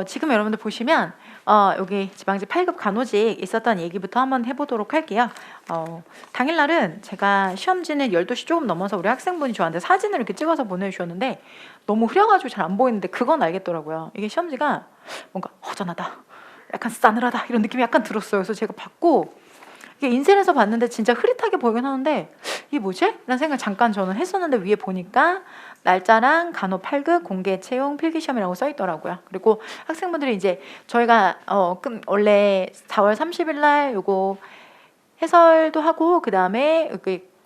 지금 여러분들 보시면 여기 지방직 8급 간호직 있었던 얘기부터 한번 해보도록 할게요. 당일날은 제가 시험지는 12시 조금 넘어서 우리 학생분이 저한테 사진을 이렇게 찍어서 보내주셨는데 너무 흐려가지고 잘 안 보이는데 그건 알겠더라고요. 이게 시험지가 뭔가 허전하다, 약간 싸늘하다 이런 느낌이 약간 들었어요. 그래서 제가 받고 이게 인쇄해서 봤는데 진짜 흐릿하게 보이긴 하는데 이게 뭐지? 라는 생각을 잠깐 저는 했었는데 위에 보니까 날짜랑 간호 8급 공개 채용 필기시험이라고 써 있더라고요. 그리고 학생분들이 이제 저희가 원래 4월 30일 날 요거 해설도 하고 그 다음에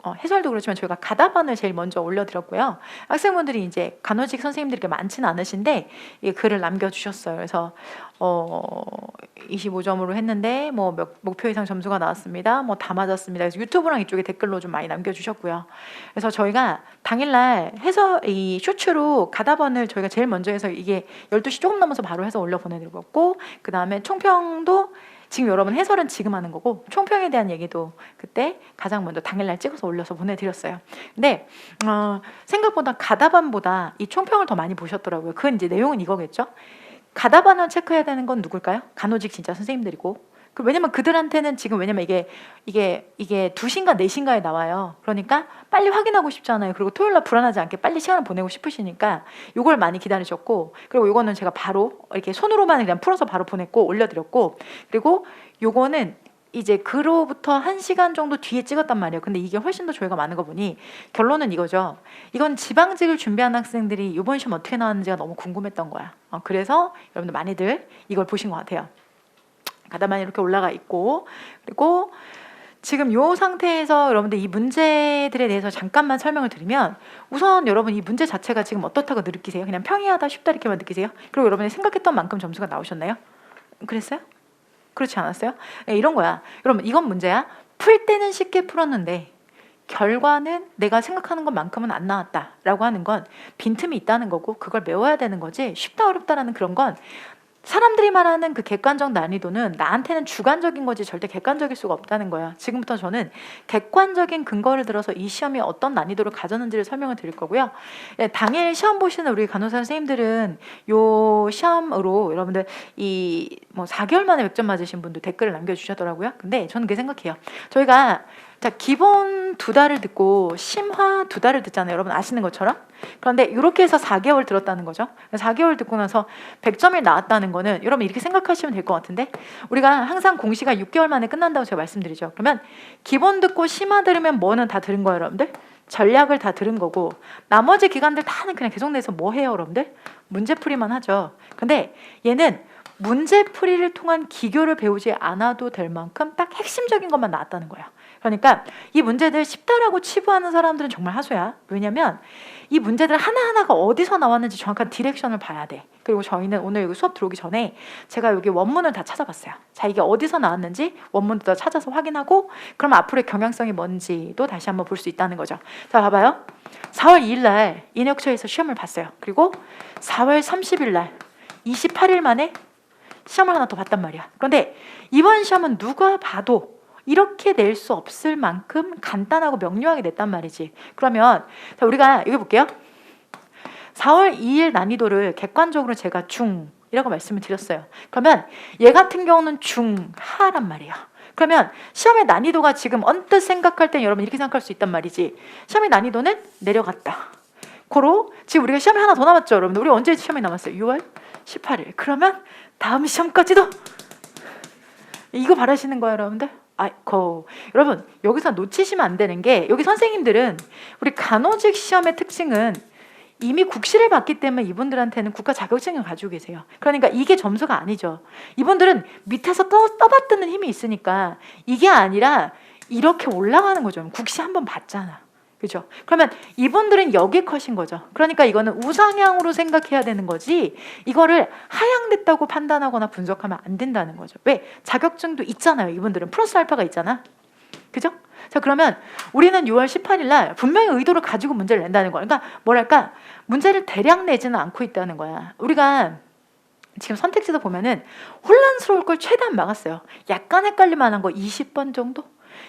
해설도 그렇지만 저희가 가답안을 제일 먼저 올려드렸고요. 학생분들이 이제 간호직 선생님들이 많지는 않으신데 글을 남겨주셨어요. 그래서 25점으로 했는데 뭐 목표 이상 점수가 나왔습니다. 뭐 다 맞았습니다. 그래서 유튜브랑 이쪽에 댓글로 좀 많이 남겨주셨고요. 그래서 저희가 당일날 해서 이 쇼츠로 가답안을 저희가 제일 먼저 해서 이게 12시 조금 넘어서 바로 해서 올려 보내드렸고 그 다음에 총평도 지금 여러분 해설은 지금 하는 거고 총평에 대한 얘기도 그때 가장 먼저 당일날 찍어서 올려서 보내드렸어요. 근데 생각보다 가답안보다 이 총평을 더 많이 보셨더라고요. 그 이제 내용은 이거겠죠. 가답안을 체크해야 되는 건 누굴까요? 간호직 진짜 선생님들이고. 왜냐면 그들한테는 지금 왜냐면 이게 2시인가 4시인가에 나와요. 그러니까 빨리 확인하고 싶잖아요. 그리고 토요일날 불안하지 않게 빨리 시간을 보내고 싶으시니까 이걸 많이 기다리셨고, 그리고 이거는 제가 바로 이렇게 손으로만 그냥 풀어서 바로 보냈고 올려드렸고, 그리고 요거는 이제 그로부터 1시간 정도 뒤에 찍었단 말이에요. 근데 이게 훨씬 더 조회가 많은 거 보니 결론은 이거죠. 이건 지방직을 준비하는 학생들이 이번 시험 어떻게 나왔는지가 너무 궁금했던 거야. 그래서 여러분들 많이들 이걸 보신 것 같아요. 가다만 이렇게 올라가 있고, 그리고 지금 이 상태에서 여러분들 이 문제들에 대해서 잠깐만 설명을 드리면, 우선 여러분 이 문제 자체가 지금 어떻다고 느끼세요? 그냥 평이하다 쉽다 이렇게만 느끼세요? 그리고 여러분이 생각했던 만큼 점수가 나오셨나요? 그랬어요? 그렇지 않았어요? 네, 이런 거야. 여러분 이건 문제야. 풀 때는 쉽게 풀었는데 결과는 내가 생각하는 것만큼은 안 나왔다라고 하는 건 빈틈이 있다는 거고, 그걸 메워야 되는 거지 쉽다 어렵다라는 그런 건 사람들이 말하는 그 객관적 난이도는 나한테는 주관적인 거지 절대 객관적일 수가 없다는 거야. 지금부터 저는 객관적인 근거를 들어서 이 시험이 어떤 난이도를 가졌는지를 설명을 드릴 거고요. 당일 시험 보시는 우리 간호사 선생님들은 요 시험으로 여러분들 이 뭐 4개월 만에 100점 맞으신 분도 댓글을 남겨주셨더라고요. 근데 저는 그렇게 생각해요. 저희가 기본 2달을 듣고 심화 2달을 듣잖아요. 여러분 아시는 것처럼. 그런데 이렇게 해서 4개월 들었다는 거죠. 4개월 듣고 나서 100점이 나왔다는 거는 여러분 이렇게 생각하시면 될 것 같은데, 우리가 항상 공시가 6개월 만에 끝난다고 제가 말씀드리죠. 그러면 기본 듣고 심화 들으면 뭐는 다 들은 거예요, 여러분들? 전략을 다 들은 거고, 나머지 기간들 다는 그냥 계속 내서 뭐 해요, 여러분들? 문제풀이만 하죠. 근데 얘는 문제풀이를 통한 기교를 배우지 않아도 될 만큼 딱 핵심적인 것만 나왔다는 거예요. 그러니까 이 문제들 쉽다라고 치부하는 사람들은 정말 하소야. 왜냐면 이 문제들 하나하나가 어디서 나왔는지 정확한 디렉션을 봐야 돼. 그리고 저희는 오늘 여기 수업 들어오기 전에 제가 여기 원문을 다 찾아봤어요. 자, 이게 어디서 나왔는지 원문도 다 찾아서 확인하고, 그럼 앞으로의 경향성이 뭔지도 다시 한번 볼 수 있다는 거죠. 자, 봐봐요. 4월 2일 날 인혁처에서 시험을 봤어요. 그리고 4월 30일 날 28일 만에 시험을 하나 더 봤단 말이야. 그런데 이번 시험은 누가 봐도 이렇게 낼 수 없을 만큼 간단하고 명료하게 냈단 말이지. 그러면 자, 우리가 여기 볼게요. 4월 2일 난이도를 객관적으로 제가 중이라고 말씀을 드렸어요. 그러면 얘 같은 경우는 중하란 말이에요. 그러면 시험의 난이도가 지금 언뜻 생각할 땐 여러분 이렇게 생각할 수 있단 말이지. 시험의 난이도는 내려갔다. 고로 지금 우리가 시험이 하나 더 남았죠, 여러분. 우리 언제 시험이 남았어요? 6월 18일. 그러면 다음 시험까지도 이거 바라시는 거예요, 여러분들? 여러분 여기서 놓치시면 안 되는 게, 여기 선생님들은 우리 간호직 시험의 특징은 이미 국시를 봤기 때문에 이분들한테는 국가 자격증을 가지고 계세요. 그러니까 이게 점수가 아니죠. 이분들은 밑에서 떠받드는 힘이 있으니까 이게 아니라 이렇게 올라가는 거죠. 국시 한번 봤잖아. 그죠? 그러면 이분들은 여기 컷인 거죠. 그러니까 이거는 우상향으로 생각해야 되는 거지, 이거를 하향됐다고 판단하거나 분석하면 안 된다는 거죠. 왜? 자격증도 있잖아요. 이분들은 플러스 알파가 있잖아. 그죠? 자, 그러면 우리는 6월 18일 날 분명히 의도를 가지고 문제를 낸다는 거야. 그러니까 뭐랄까, 문제를 대량 내지는 않고 있다는 거야. 우리가 지금 선택지도 보면은 혼란스러울 걸 최대한 막았어요. 약간 헷갈릴 만한 거 20번 정도?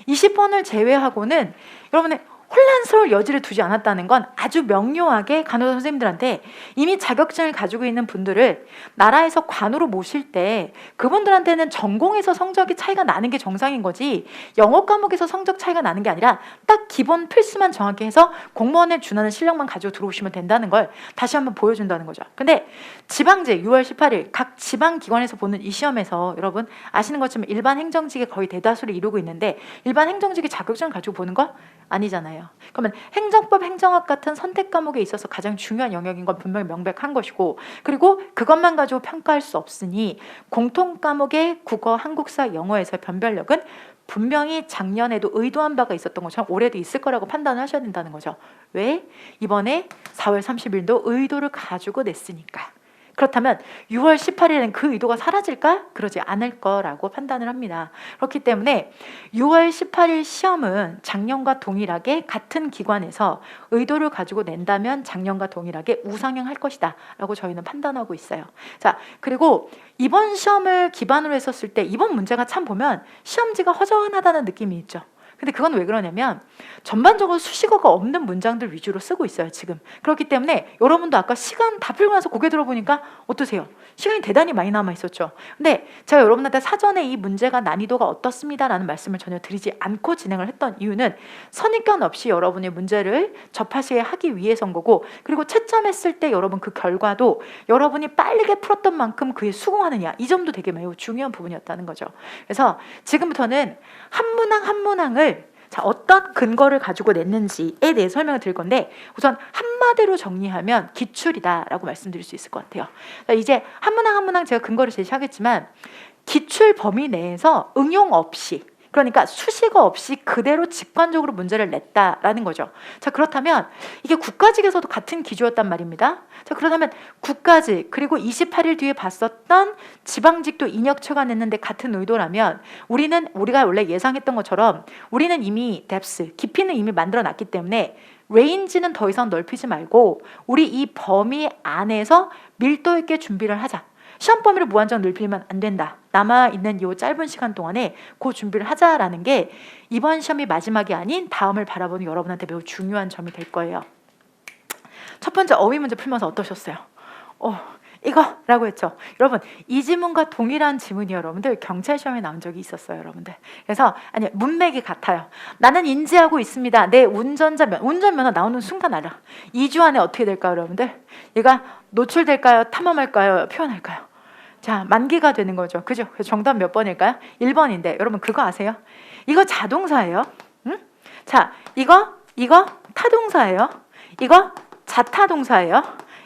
20번을 제외하고는 여러분의 혼란스러울 여지를 두지 않았다는 건 아주 명료하게 간호사 선생님들한테 이미 자격증을 가지고 있는 분들을 나라에서 관으로 모실 때 그분들한테는 전공에서 성적이 차이가 나는 게 정상인 거지 영어 과목에서 성적 차이가 나는 게 아니라 딱 기본 필수만 정확히 해서 공무원에 준하는 실력만 가지고 들어오시면 된다는 걸 다시 한번 보여준다는 거죠. 근데 지방제 6월 18일 각 지방기관에서 보는 이 시험에서 여러분 아시는 것처럼 일반 행정직의 거의 대다수를 이루고 있는데 일반 행정직의 자격증을 가지고 보는 거 아니잖아요. 그러면 행정법, 행정학 같은 선택 과목에 있어서 가장 중요한 영역인 건 분명히 명백한 것이고 그리고 그것만 가지고 평가할 수 없으니 공통 과목의 국어, 한국사, 영어에서 변별력은 분명히 작년에도 의도한 바가 있었던 것처럼 올해도 있을 거라고 판단을 하셔야 된다는 거죠. 왜? 이번에 4월 30일도 의도를 가지고 냈으니까. 그렇다면 6월 18일엔 그 의도가 사라질까? 그러지 않을 거라고 판단을 합니다. 그렇기 때문에 6월 18일 시험은 작년과 동일하게 같은 기관에서 의도를 가지고 낸다면 작년과 동일하게 우상향할 것이다 라고 저희는 판단하고 있어요. 자, 그리고 이번 시험을 기반으로 했었을 때 이번 문제가 참 보면 시험지가 허전하다는 느낌이 있죠. 근데 그건 왜 그러냐면 전반적으로 수식어가 없는 문장들 위주로 쓰고 있어요 지금. 그렇기 때문에 여러분도 아까 시간 다 풀고 나서 고개 들어보니까 어떠세요? 시간이 대단히 많이 남아 있었죠. 근데 제가 여러분한테 사전에 이 문제가 난이도가 어떻습니다 라는 말씀을 전혀 드리지 않고 진행을 했던 이유는 선입견 없이 여러분의 문제를 접하시게 하기 위해서인 거고 그리고 채점했을 때 여러분 그 결과도 여러분이 빠르게 풀었던 만큼 그에 수긍하느냐 이 점도 되게 매우 중요한 부분이었다는 거죠. 그래서 지금부터는 한 문항 한 문항을 자, 어떤 근거를 가지고 냈는지에 대해 설명을 드릴 건데 우선 한마디로 정리하면 기출이다라고 말씀드릴 수 있을 것 같아요. 자, 이제 한 문항 한 문항 제가 근거를 제시하겠지만 기출 범위 내에서 응용 없이 그러니까 수식어 없이 그대로 직관적으로 문제를 냈다라는 거죠. 자, 그렇다면 이게 국가직에서도 같은 기조였단 말입니다. 자, 그렇다면 국가직 그리고 28일 뒤에 봤었던 지방직도 인역처가 냈는데 같은 의도라면 우리가 원래 예상했던 것처럼 우리는 이미 뎁스 깊이는 이미 만들어 놨기 때문에 레인지는 더 이상 넓히지 말고 우리 이 범위 안에서 밀도 있게 준비를 하자. 시험 범위를 무한정 넓히면 안 된다. 남아있는 이 짧은 시간 동안에 그 준비를 하자라는 게 이번 시험이 마지막이 아닌 다음을 바라보는 여러분한테 매우 중요한 점이 될 거예요. 첫 번째 어휘 문제 풀면서 어떠셨어요? 이거라고 했죠. 여러분 이 지문과 동일한 지문이 여러분들 경찰 시험에 나온 적이 있었어요. 여러분들. 그래서 아니 문맥이 같아요. 나는 인지하고 있습니다. 내 운전면허 나오는 순간 알아. 2주 안에 어떻게 될까요? 여러분들? 얘가 노출될까요? 탐험할까요? 표현할까요? 자, 만기가 되는 거죠. 그죠? 그래서 정답 몇 번일까요? 1번인데 여러분 그거 아세요? 이거 자동사예요. 응? 자, 이거 타동사예요. 이거 자타동사예요.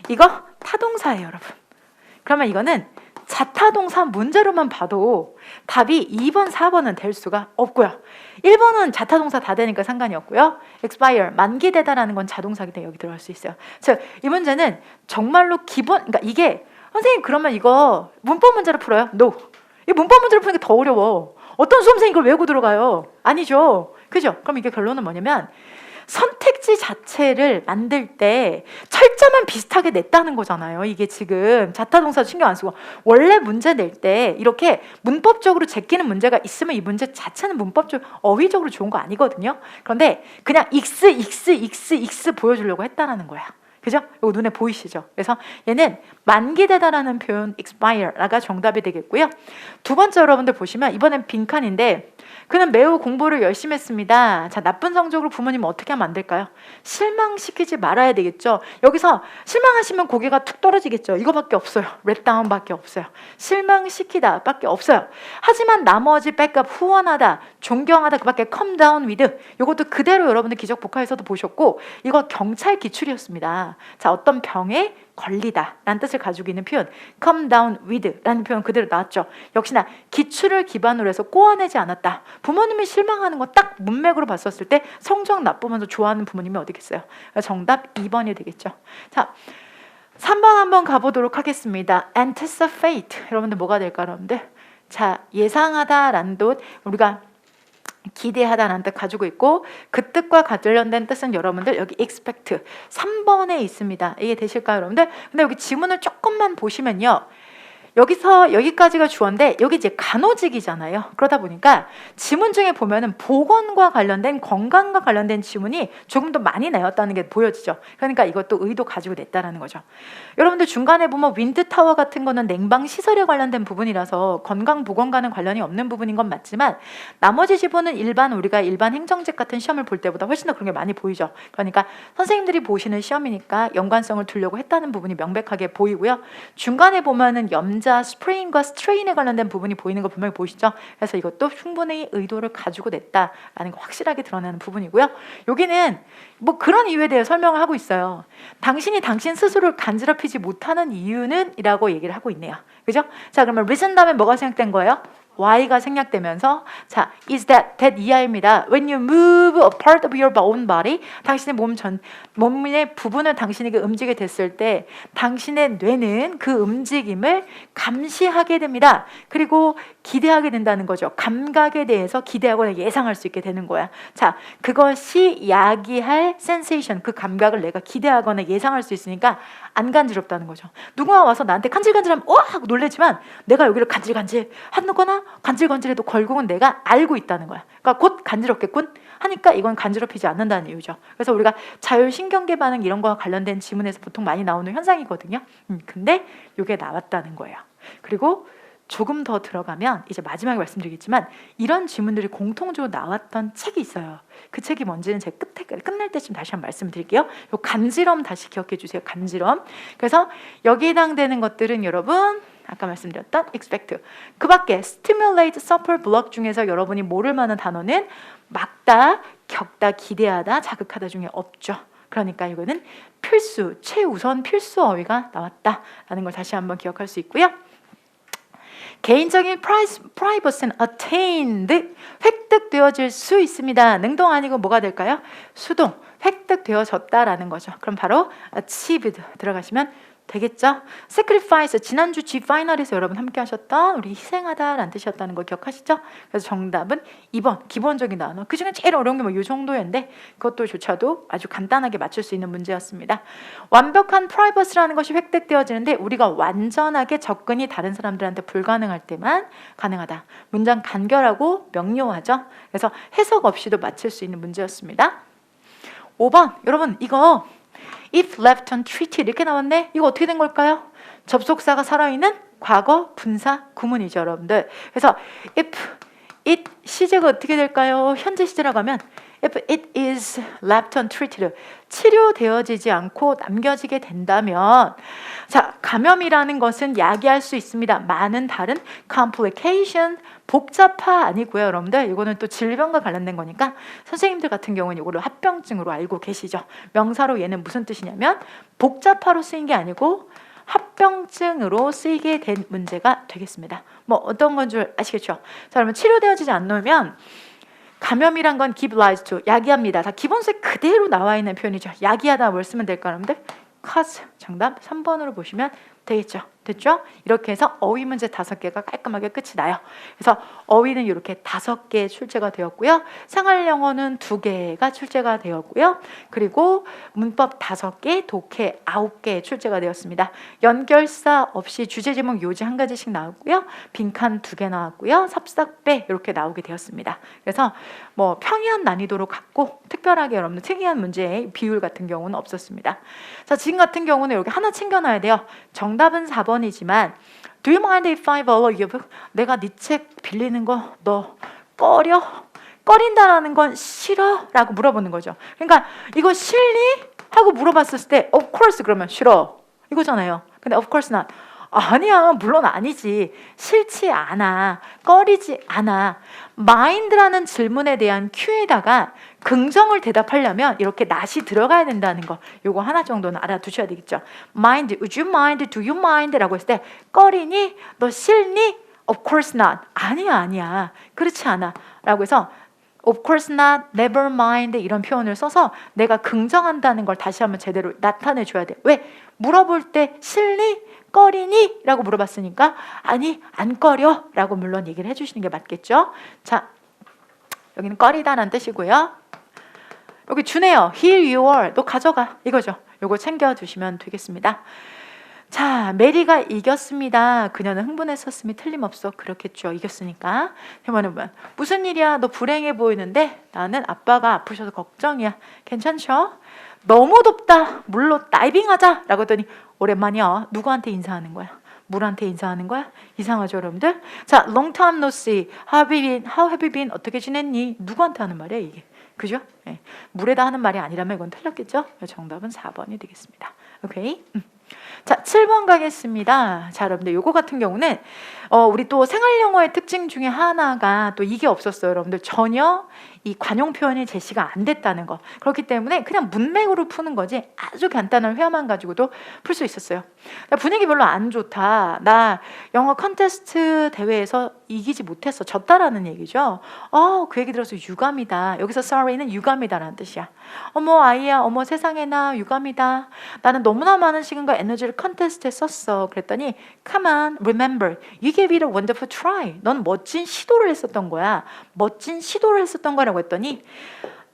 이거 타동사예요. 여러분. 그러면 이거는 자타동사 문제로만 봐도 답이 2번, 4번은 될 수가 없고요. 1번은 자타동사 다 되니까 상관이 없고요. expire, 만기되다라는 건 자동사기 때문에 여기 들어갈 수 있어요. 즉, 이 문제는 정말로 그러니까 이게 선생님 그러면 이거 문법 문제로 풀어요? No. 이 문법 문제로 푸는 게 더 어려워. 어떤 수험생이 이걸 외우고 들어가요? 아니죠. 그죠? 그럼 이게 결론은 뭐냐면 선택지 자체를 만들 때 철자만 비슷하게 냈다는 거잖아요. 이게 지금 자타동사 신경 안 쓰고 원래 문제 낼 때 이렇게 문법적으로 제끼는 문제가 있으면 이 문제 자체는 문법적으로 어휘적으로 좋은 거 아니거든요. 그런데 그냥 익스 보여주려고 했다라는 거야. 그죠? 이거 눈에 보이시죠? 그래서 얘는 만기되다라는 표현 expire가 정답이 되겠고요. 두 번째 여러분들 보시면 이번엔 빈칸인데 그는 매우 공부를 열심히 했습니다. 자, 나쁜 성적으로 부모님은 어떻게 하면 안 될까요? 실망시키지 말아야 되겠죠. 여기서 실망하시면 고개가 툭 떨어지겠죠. 이거밖에 없어요. 렛다운밖에 없어요. 실망시키다 밖에 없어요. 하지만 나머지 백업 후원하다, 존경하다 그밖에 come down with 이것도 그대로 여러분들 기적 복화에서도 보셨고 이거 경찰 기출이었습니다. 자, 어떤 병에 걸리다 라는 뜻을 가지고 있는 표현 come down with 라는 표현 그대로 나왔죠. 역시나 기출을 기반으로 해서 꼬아내지 않았다. 부모님이 실망하는 거 딱 문맥으로 봤었을 때 성적 나쁘면서 좋아하는 부모님이 어디겠어요. 정답 2번이 되겠죠. 자, 3번 한번 가보도록 하겠습니다. anticipate 여러분들 뭐가 될까 여러분들? 자, 예상하다라는 뜻 우리가 기대하다라는 뜻 가지고 있고 그 뜻과 관련된 뜻은 여러분들 여기 expect 3번에 있습니다. 이게 되실까요 여러분들? 근데 여기 지문을 조금만 보시면요. 여기서 여기까지가 주어인데 여기 이제 간호직이잖아요. 그러다 보니까 지문 중에 보면은 보건과 관련된 건강과 관련된 지문이 조금 더 많이 내었다는 게 보여지죠. 그러니까 이것도 의도 가지고 냈다라는 거죠. 여러분들 중간에 보면 윈드타워 같은 거는 냉방 시설에 관련된 부분이라서 건강 보건과는 관련이 없는 부분인 건 맞지만 나머지 지문은 우리가 일반 행정직 같은 시험을 볼 때보다 훨씬 더 그런 게 많이 보이죠. 그러니까 선생님들이 보시는 시험이니까 연관성을 두려고 했다는 부분이 명백하게 보이고요. 중간에 보면은 염자, 스프레인과 스트레인에 관련된 부분이 보이는 거 분명히 보이시죠? 그래서 이것도 충분히 의도를 가지고 냈다라는 거 확실하게 드러나는 부분이고요. 여기는 뭐 그런 이유에 대해 설명을 하고 있어요. 당신이 당신 스스로를 간지럽히지 못하는 이유는 이라고 얘기를 하고 있네요. 그죠? 자, 그러면 reason 다음에 뭐가 생략된 거예요? Y가 생략되면서 자, is that 이하입니다. When you move a part of your own body, 당신의 몸의 부분을 당신에게 움직이게 됐을 때 당신의 뇌는 그 움직임을 감시하게 됩니다. 그리고 기대하게 된다는 거죠. 감각에 대해서 기대하거나 예상할 수 있게 되는 거야. 자, 그것이 야기할 sensation, 그 감각을 내가 기대하거나 예상할 수 있으니까 안 간지럽다는 거죠. 누군가 와서 나한테 간질간질하면 와! 하고 놀래지만 내가 여기를 간질간질 하거나 간질간질해도 결국은 내가 알고 있다는 거야. 그러니까 곧 간지럽겠군 하니까 이건 간지럽히지 않는다는 이유죠. 그래서 우리가 자율신경계 반응 이런 거와 관련된 지문에서 보통 많이 나오는 현상이거든요. 근데 이게 나왔다는 거예요. 그리고 조금 더 들어가면 이제 마지막에 말씀드리겠지만 이런 질문들이 공통적으로 나왔던 책이 있어요. 그 책이 뭔지는 제가 끝날 때쯤 다시 한번 말씀드릴게요. 요 간지럼 다시 기억해 주세요. 간지럼. 그래서 여기에 해당되는 것들은 여러분 아까 말씀드렸던 expect. 그 밖에 stimulate, suffer, block 중에서 여러분이 모를 만한 단어는 막다, 겪다, 기대하다, 자극하다 중에 없죠. 그러니까 이거는 필수, 최우선 필수 어휘가 나왔다라는 걸 다시 한번 기억할 수 있고요. 개인적인 privacy는 attained, 획득되어질 수 있습니다. 능동 아니고 뭐가 될까요? 수동, 획득되어졌다라는 거죠. 그럼 바로 achieved 들어가시면 되겠죠? sacrifice, 지난주 G-파이널에서 여러분 함께 하셨던 우리 희생하다라는 뜻이었다는 거 기억하시죠? 그래서 정답은 2번, 기본적인 단어. 그 중에 제일 어려운 게 뭐 이 정도였는데 그것조차도 아주 간단하게 맞출 수 있는 문제였습니다. 완벽한 privacy라는 것이 획득되어지는데 우리가 완전하게 접근이 다른 사람들한테 불가능할 때만 가능하다. 문장 간결하고 명료하죠? 그래서 해석 없이도 맞출 수 있는 문제였습니다. 5번, 여러분 이거 if left untreated 이렇게 나왔네. 이거 어떻게 된 걸까요? 접속사가 살아있는 과거 분사 구문이죠, 여러분들. 그래서 if it 시제가 어떻게 될까요? 현재 시제라고 하면 if it is left untreated 치료되어지지 않고 남겨지게 된다면 자, 감염이라는 것은 야기할 수 있습니다. 많은 다른 complication 복잡화 아니고요, 여러분들. 이거는 또 질병과 관련된 거니까 선생님들 같은 경우는 이거를 합병증으로 알고 계시죠. 명사로 얘는 무슨 뜻이냐면 복잡화로 쓰인 게 아니고 합병증으로 쓰이게 된 문제가 되겠습니다. 뭐 어떤 건 줄 아시겠죠? 자, 그러면 치료되어지지 않으면 감염이란 건 give rise to 야기합니다. 다 기본세 그대로 나와 있는 표현이죠. 야기하다 뭘 쓰면 될까, 여러분들? cause 정답 3번으로 보시면 되겠죠. 됐죠? 이렇게 해서 어휘 문제 5개가 깔끔하게 끝이 나요. 그래서 어휘는 이렇게 5개 출제가 되었고요. 생활영어는 2개가 출제가 되었고요. 그리고 문법 5개, 독해 9개 출제가 되었습니다. 연결사 없이 주제제목 요지 1가지씩 나왔고요. 빈칸 2개 나왔고요. 삽삭배 이렇게 나오게 되었습니다. 그래서 뭐 평이한 난이도로 갔고 특별하게 여러분들 특이한 문제의 비율 같은 경우는 없었습니다. 자, 지금 같은 경우는 이렇게 하나 챙겨놔야 돼요. 정답은 4번이지만 Do you mind if I borrow your book? 내가 네 책 빌리는 거 너 꺼려? 꺼린다라는 건 싫어? 라고 물어보는 거죠. 그러니까 이거 싫니? 하고 물어봤을 때 of course 그러면 싫어 이거잖아요. 근데 of course not. 아니야, 물론 아니지. 싫지 않아. 꺼리지 않아. mind라는 질문에 대한 Q에다가 긍정을 대답하려면 이렇게 not이 들어가야 된다는 거. 요거 하나 정도는 알아두셔야 되겠죠. mind, would you mind, do you mind? 라고 했을 때 꺼리니? 너 싫니? of course not. 아니야. 그렇지 않아. 라고 해서 of course not, never mind 이런 표현을 써서 내가 긍정한다는 걸 다시 한번 제대로 나타내 줘야 돼. 왜? 물어볼 때 싫니? 꺼리니? 라고 물어봤으니까 아니 안 꺼려 라고 물론 얘기를 해주시는 게 맞겠죠. 자, 여기는 꺼리다라는 뜻이고요. 여기 주네요. Here you are. 너 가져가 이거죠. 요거 챙겨주시면 되겠습니다. 자, 메리가 이겼습니다. 그녀는 흥분했었음이 틀림없어. 그렇겠죠. 이겼으니까. 그러면 무슨 일이야? 너 불행해 보이는데 나는 아빠가 아프셔서 걱정이야. 괜찮죠? 너무 덥다. 물로 다이빙하자. 라고 했더니 오랜만이야. 누구한테 인사하는 거야? 물한테 인사하는 거야? 이상하죠, 여러분들? 자, long time no see. How have you been? 어떻게 지냈니? 누구한테 하는 말이야, 이게? 그죠? 네. 물에다 하는 말이 아니라면 이건 틀렸겠죠? 정답은 4번이 되겠습니다. 오케이? 자, 7번 가겠습니다. 자, 여러분들 요거 같은 경우는 우리 또 생활 영어의 특징 중에 하나가 또 이게 없었어요. 여러분들 전혀 이 관용 표현이 제시가 안 됐다는 거. 그렇기 때문에 그냥 문맥으로 푸는 거지 아주 간단한 회화만 가지고도 풀 수 있었어요. 나 분위기 별로 안 좋다. 나 영어 컨테스트 대회에서 이기지 못했어. 졌다라는 얘기죠. 그 얘기 들어서 유감이다. 여기서 sorry는 유감이다라는 뜻이야. 어머 아이야, 어머 세상에나 유감이다. 나는 너무나 많은 시간과 에너지를 컨테스트에 썼어. 그랬더니 come on, remember, you gave it a wonderful try. 넌 멋진 시도를 했었던 거야. 멋진 시도를 했었던 거라고 했더니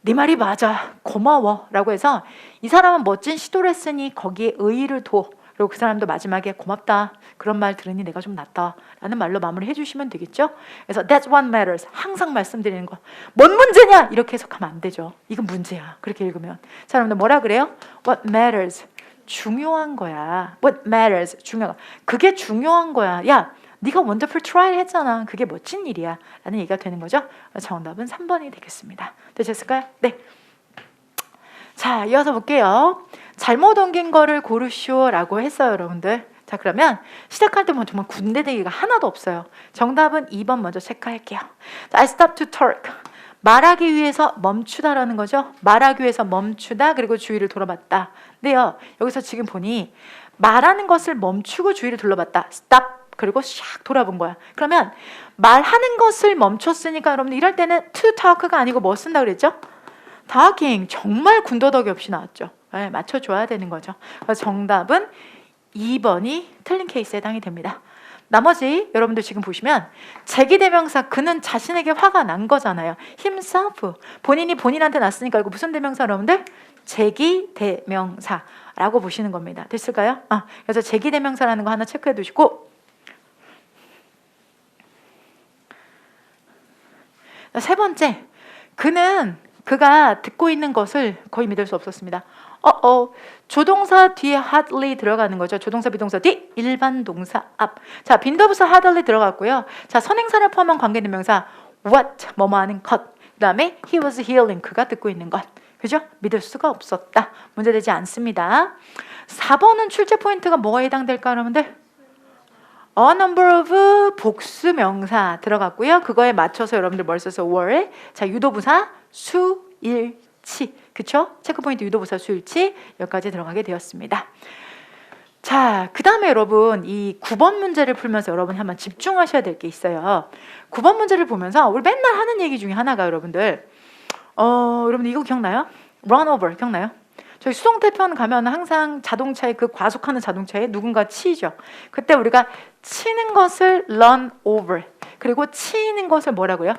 네 말이 맞아. 고마워. 라고 해서 이 사람은 멋진 시도를 했으니 거기에 의의를 둬. 그리고 그 사람도 마지막에 고맙다. 그런 말 들으니 내가 좀 낫다. 라는 말로 마무리 해주시면 되겠죠. 그래서 that's what matters. 항상 말씀드리는 거. 뭔 문제냐? 이렇게 해석하면 안 되죠. 이건 문제야. 그렇게 읽으면. 자, 여러분들 뭐라 그래요? What matters. 중요한 거야. What matters. 중요한 거. 그게 중요한 거야. 야, 네가 wonderful try 했잖아. 그게 멋진 일이야. 라는 얘기가 되는 거죠. 정답은 3번이 되겠습니다. 되셨을까요? 네. 자, 이어서 볼게요. 잘못 옮긴 거를 고르시오 라고 했어요, 여러분들. 자, 그러면 시작할 때 보면 정말 군대대기가 하나도 없어요. 정답은 2번 먼저 체크할게요. 자, I stopped to talk. 말하기 위해서 멈추다라는 거죠. 말하기 위해서 멈추다, 그리고 주위를 돌아봤다. 근데요, 여기서 지금 보니 말하는 것을 멈추고 주위를 둘러봤다. stop, 그리고 샥 돌아본 거야. 그러면 말하는 것을 멈췄으니까 여러분들 이럴 때는 to talk가 아니고 뭐 쓴다 그랬죠? talking. 정말 군더더기 없이 나왔죠. 네, 맞춰줘야 되는 거죠. 그래서 정답은 2번이 틀린 케이스에 해당이 됩니다. 나머지 여러분들 지금 보시면 제기대명사, 그는 자신에게 화가 난 거잖아요. himself. 본인이 본인한테 났으니까 이거 무슨 대명사 여러분들? 제기대명사라고 보시는 겁니다. 됐을까요? 그래서 제기대명사라는 거 하나 체크해 두시고, 세 번째, 그가 듣고 있는 것을 거의 믿을 수 없었습니다. 조동사 뒤에 hardly 들어가는 거죠. 조동사 비동사 뒤 일반 동사 앞. 자, 빈도부사 hardly 들어갔고요. 자, 선행사를 포함한 관계대명사 what 뭐뭐 하는 것. 그다음에 he was hearing, 그가 듣고 있는 것. 그죠? 믿을 수가 없었다. 문제되지 않습니다. 4번은 출제 포인트가 뭐에 해당될까 여러분들? A number of 복수명사 들어갔고요. 그거에 맞춰서 여러분들 뭘 써서 were. 자, 유도부사 수일치. 그쵸? 체크포인트 유도부사 수일치 여기까지 들어가게 되었습니다. 자, 그 다음에 여러분 이 9번 문제를 풀면서 여러분이 한번 집중하셔야 될 게 있어요. 9번 문제를 보면서 우리 맨날 하는 얘기 중에 하나가 여러분들 여러분 이거 기억나요? run over 기억나요? 저희 수동태편 가면 항상 자동차에 그 과속하는 자동차에 누군가 치이죠. 그때 우리가 치는 것을 run over, 그리고 치이는 것을 뭐라고요?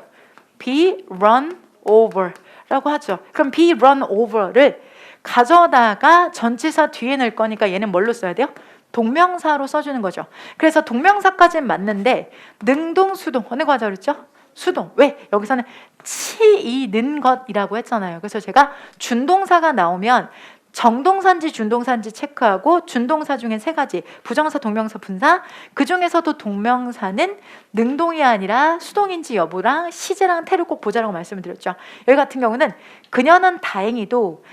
be run over 라고 하죠. 그럼 be run over를 가져다가 전치사 뒤에 넣을 거니까 얘는 뭘로 써야 돼요? 동명사로 써주는 거죠. 그래서 동명사까지는 맞는데 능동수동 어느 거 하자 그랬죠? 수동. 왜? 여기서는 치이는 것이라고 했잖아요. 그래서 제가 준동사가 나오면 정동사인지 준동사인지 체크하고 준동사 중에 3가지 부정사, 동명사, 분사, 그 중에서도 동명사는 능동이 아니라 수동인지 여부랑 시제랑 태를 꼭 보자라고 말씀을 드렸죠. 여기 같은 경우는 그녀는 다행히도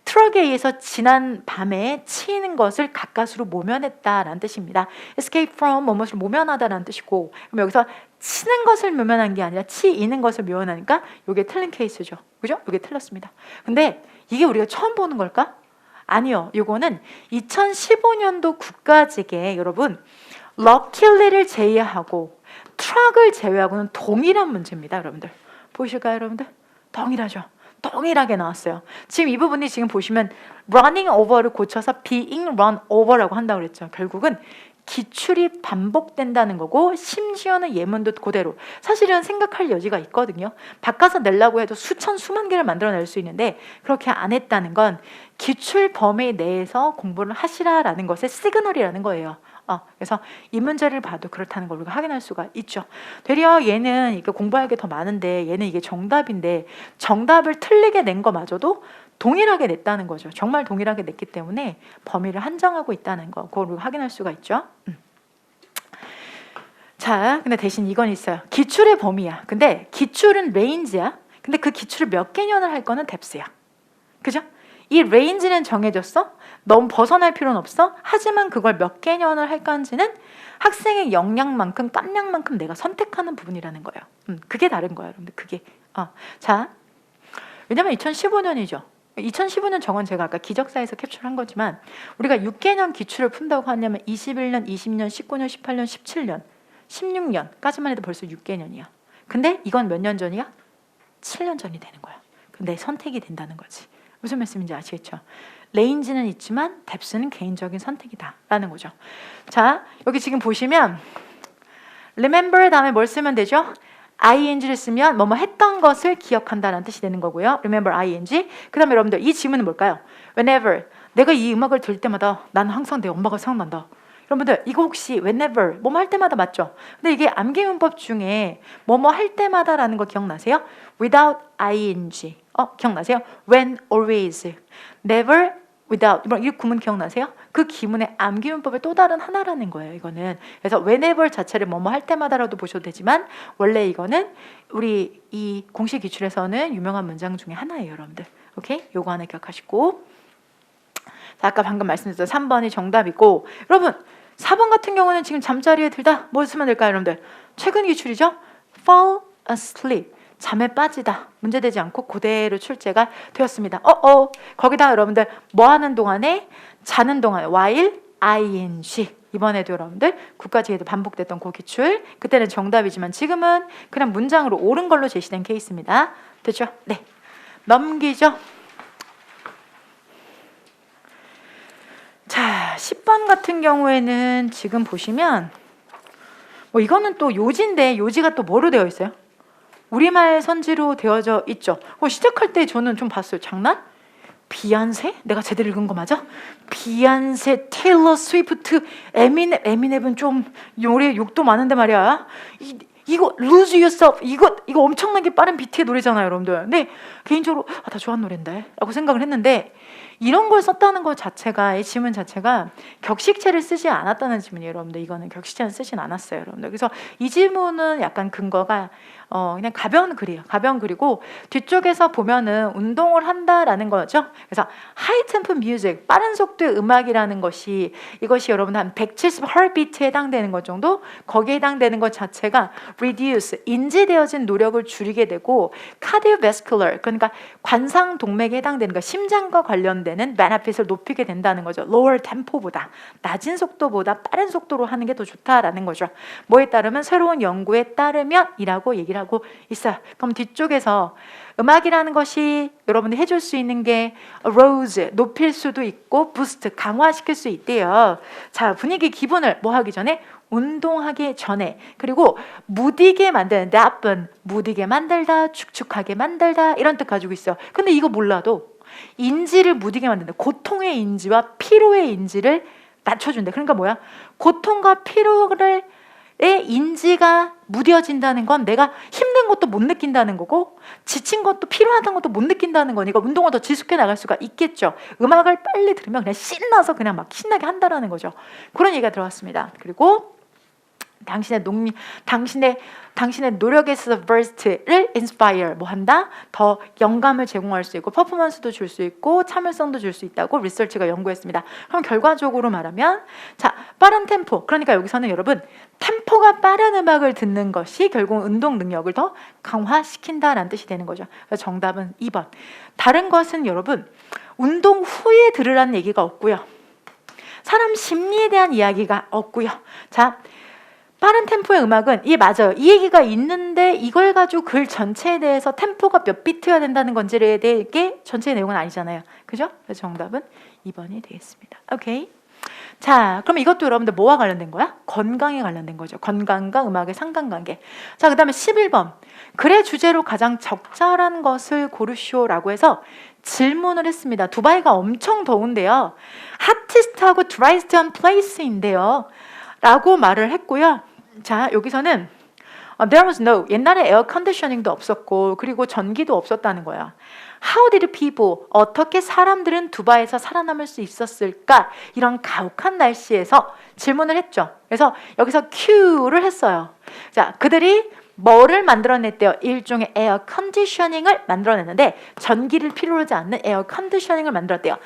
트럭에 의해서 지난 밤에 치이는 것을 가까스로 모면했다라는 뜻입니다. escape from 뭐뭇을 모면하다라는 뜻이고, 그럼 여기서 치는 것을 모면한 게 아니라 치이는 것을 모면하니까 이게 틀린 케이스죠. 그죠? 이게 틀렸습니다. 근데 이게 우리가 처음 보는 걸까? 아니요. 이거는 2015년도 국가직에 여러분 럭킬리를 제외하고 트럭을 제외하고는 동일한 문제입니다. 여러분들 보이실까요? 여러분들 동일하죠. 동일하게 나왔어요. 지금 이 부분이 지금 보시면 running over를 고쳐서 being run over라고 한다고 그랬죠. 결국은 기출이 반복된다는 거고 심지어는 예문도 그대로. 사실은 생각할 여지가 있거든요. 바꿔서 내려고 해도 수천 수만 개를 만들어낼 수 있는데 그렇게 안 했다는 건 기출 범위 내에서 공부를 하시라라는 것의 시그널이라는 거예요. 그래서 이 문제를 봐도 그렇다는 걸 우리가 확인할 수가 있죠. 되려 얘는 이게 공부할 게 더 많은데 얘는 이게 정답인데 정답을 틀리게 낸 거마저도 동일하게 냈다는 거죠. 정말 동일하게 냈기 때문에 범위를 한정하고 있다는 거, 그걸 우리가 확인할 수가 있죠. 자, 근데 대신 이건 있어요. 기출의 범위야. 근데 기출은 레인지야. 근데 그 기출을 몇 개년을 할 거는 뎁스야. 그죠? 이 레인지는 정해졌어. 너무 벗어날 필요는 없어. 하지만 그걸 몇 개년을 할 건지는 학생의 역량만큼 깜냥만큼 내가 선택하는 부분이라는 거예요. 그게 다른 거예요, 여러분들. 그게. 자, 왜냐면 2015년이죠. 2015년 정원 제가 아까 기적사에서 캡처한 거지만 우리가 6개년 기출을 푼다고 하냐면 21년, 20년, 19년, 18년, 17년, 16년까지만 해도 벌써 6개년이야. 근데 이건 몇 년 전이야? 7년 전이 되는 거야. 근데 선택이 된다는 거지. 무슨 말씀인지 아시겠죠? 레인지는 있지만 뎁스는 개인적인 선택이다 라는 거죠. 자, 여기 지금 보시면 remember 다음에 뭘 쓰면 되죠? ing를 쓰면 뭐뭐 했던 것을 기억한다는 뜻이 되는 거고요. remember ing. 그 다음에 여러분들 이 지문은 뭘까요? whenever. 내가 이 음악을 들을 때마다 나는 항상 내 엄마가 생각난다. 여러분들 이거 혹시 whenever 뭐뭐 할 때마다 맞죠? 근데 이게 암기 문법 중에 뭐뭐 할 때마다라는 거 기억나세요? without ing. 기억나세요? when, always. never, without. 이 구문 기억나세요? 그 기문의 암기 문법의 또 다른 하나라는 거예요. 이거는. 그래서 whenever 자체를 뭐뭐 할 때마다라도 보셔도 되지만 원래 이거는 우리 이 공식 기출에서는 유명한 문장 중에 하나예요. 여러분들. 오케이? 요거 하나 기억하시고. 자, 아까 방금 말씀드렸던 3번이 정답이고 여러분 4번 같은 경우는 지금 잠자리에 들다 뭐 쓰면 될까요? 여러분들 최근 기출이죠. fall asleep. 잠에 빠지다. 문제되지 않고 그대로 출제가 되었습니다. 거기다 여러분들 뭐 하는 동안에 자는 동안에 while ing. 이번에도 여러분들 9까지 반복됐던 그 기출. 그때는 정답이지만 지금은 그냥 문장으로 옳은 걸로 제시된 케이스입니다. 됐죠? 네. 넘기죠. 자, 10번 같은 경우에는 지금 보시면 이거는 또 요지인데 요지가 또 뭐로 되어 있어요? 우리말 선지로 되어져 있죠. 시작할 때 저는 좀 봤어요. 장난? 비욘세? 내가 제대로 읽은 거 맞아? 비욘세, 테일러 스위프트, 에미넴은 좀 노래 욕도 많은데 말이야. 이거 Lose Yourself 이거 엄청나게 빠른 비트의 노래잖아요, 여러분들. 근데 개인적으로 다 좋아하는 노래인데 라고 생각을 했는데 이런 걸 썼다는 것 자체가 이 지문 자체가 격식체를 쓰지 않았다는 지문이에요, 여러분들. 이거는 격식체는 쓰진 않았어요, 여러분들. 그래서 이 지문은 약간 근거가 그냥 가벼운 글이에요. 가벼운 글이고 뒤쪽에서 보면은 운동을 한다라는 거죠. 그래서 하이 템포 뮤직, 빠른 속도의 음악이라는 것이 이것이 여러분 한 170 heartbeat에 해당되는 것 정도, 거기에 해당되는 것 자체가 reduce, 인지되어진 노력을 줄이게 되고 cardiovascular, 그러니까 관상 동맥에 해당되는 거, 심장과 관련되는 benefit을 높이게 된다는 거죠. lower tempo보다 낮은 속도보다 빠른 속도로 하는 게 더 좋다라는 거죠. 뭐에 따르면 새로운 연구에 따르면이라고 얘기를 하고 있어요. 그럼 뒤쪽에서 음악이라는 것이 여러분이 해줄 수 있는 게 rose, 높일 수도 있고 boost, 강화시킬 수 있대요. 자, 분위기 기분을 뭐 하기 전에? 운동하기 전에. 그리고 무디게 만드는, 나쁜, 무디게 만들다, 축축하게 만들다 이런 뜻 가지고 있어요. 근데 이거 몰라도 인지를 무디게 만든다. 고통의 인지와 피로의 인지를 낮춰준다. 그러니까 뭐야? 고통과 피로를 인지가 무뎌진다는 건 내가 힘든 것도 못 느낀다는 거고 지친 것도 피로하다는 것도 못 느낀다는 거니까 운동을 더 지속해 나갈 수가 있겠죠. 음악을 빨리 들으면 그냥 신나서 그냥 막 신나게 한다라는 거죠. 그런 얘기가 들어왔습니다. 그리고 당신의 노력에 있어서 burst를 inspire 뭐 한다? 더 영감을 제공할 수 있고 퍼포먼스도 줄 수 있고 참을성도 줄 수 있다고 리서치가 연구했습니다. 그럼 결과적으로 말하면 자, 빠른 템포. 그러니까 여기서는 여러분 템포가 빠른 음악을 듣는 것이 결국 운동 능력을 더 강화시킨다라는 뜻이 되는 거죠. 그래서 정답은 2번. 다른 것은 여러분 운동 후에 들으라는 얘기가 없고요. 사람 심리에 대한 이야기가 없고요. 자, 빠른 템포의 음악은 맞아요. 이 얘기가 있는데 이걸 가지고 글 전체에 대해서 템포가 몇 비트여야 된다는 건지에 대해 전체의 내용은 아니잖아요. 그죠? 그래서 정답은 2번이 되겠습니다. 오케이. 자, 그럼 이것도 여러분들 뭐와 관련된 거야? 건강에 관련된 거죠. 건강과 음악의 상관관계. 자, 그 다음에 11번. 글의 주제로 가장 적절한 것을 고르시오라고 해서 질문을 했습니다. 두바이가 엄청 더운데요. hottest하고 driest place인데요. 라고 말을 했고요. 자, 여기서는 there was no, 옛날에 에어 컨디셔닝도 없었고 그리고 전기도 없었다는 거야. How did people, 어떻게 사람들은 두바이에서 살아남을 수 있었을까? 이런 가혹한 날씨에서 질문을 했죠. 그래서 여기서 Q를 했어요. 자, 그들이 뭐를 만들어냈대요? 일종의 에어 컨디셔닝을 만들어냈는데 전기를 필요로 하지 않는 에어 컨디셔닝을 만들었대요.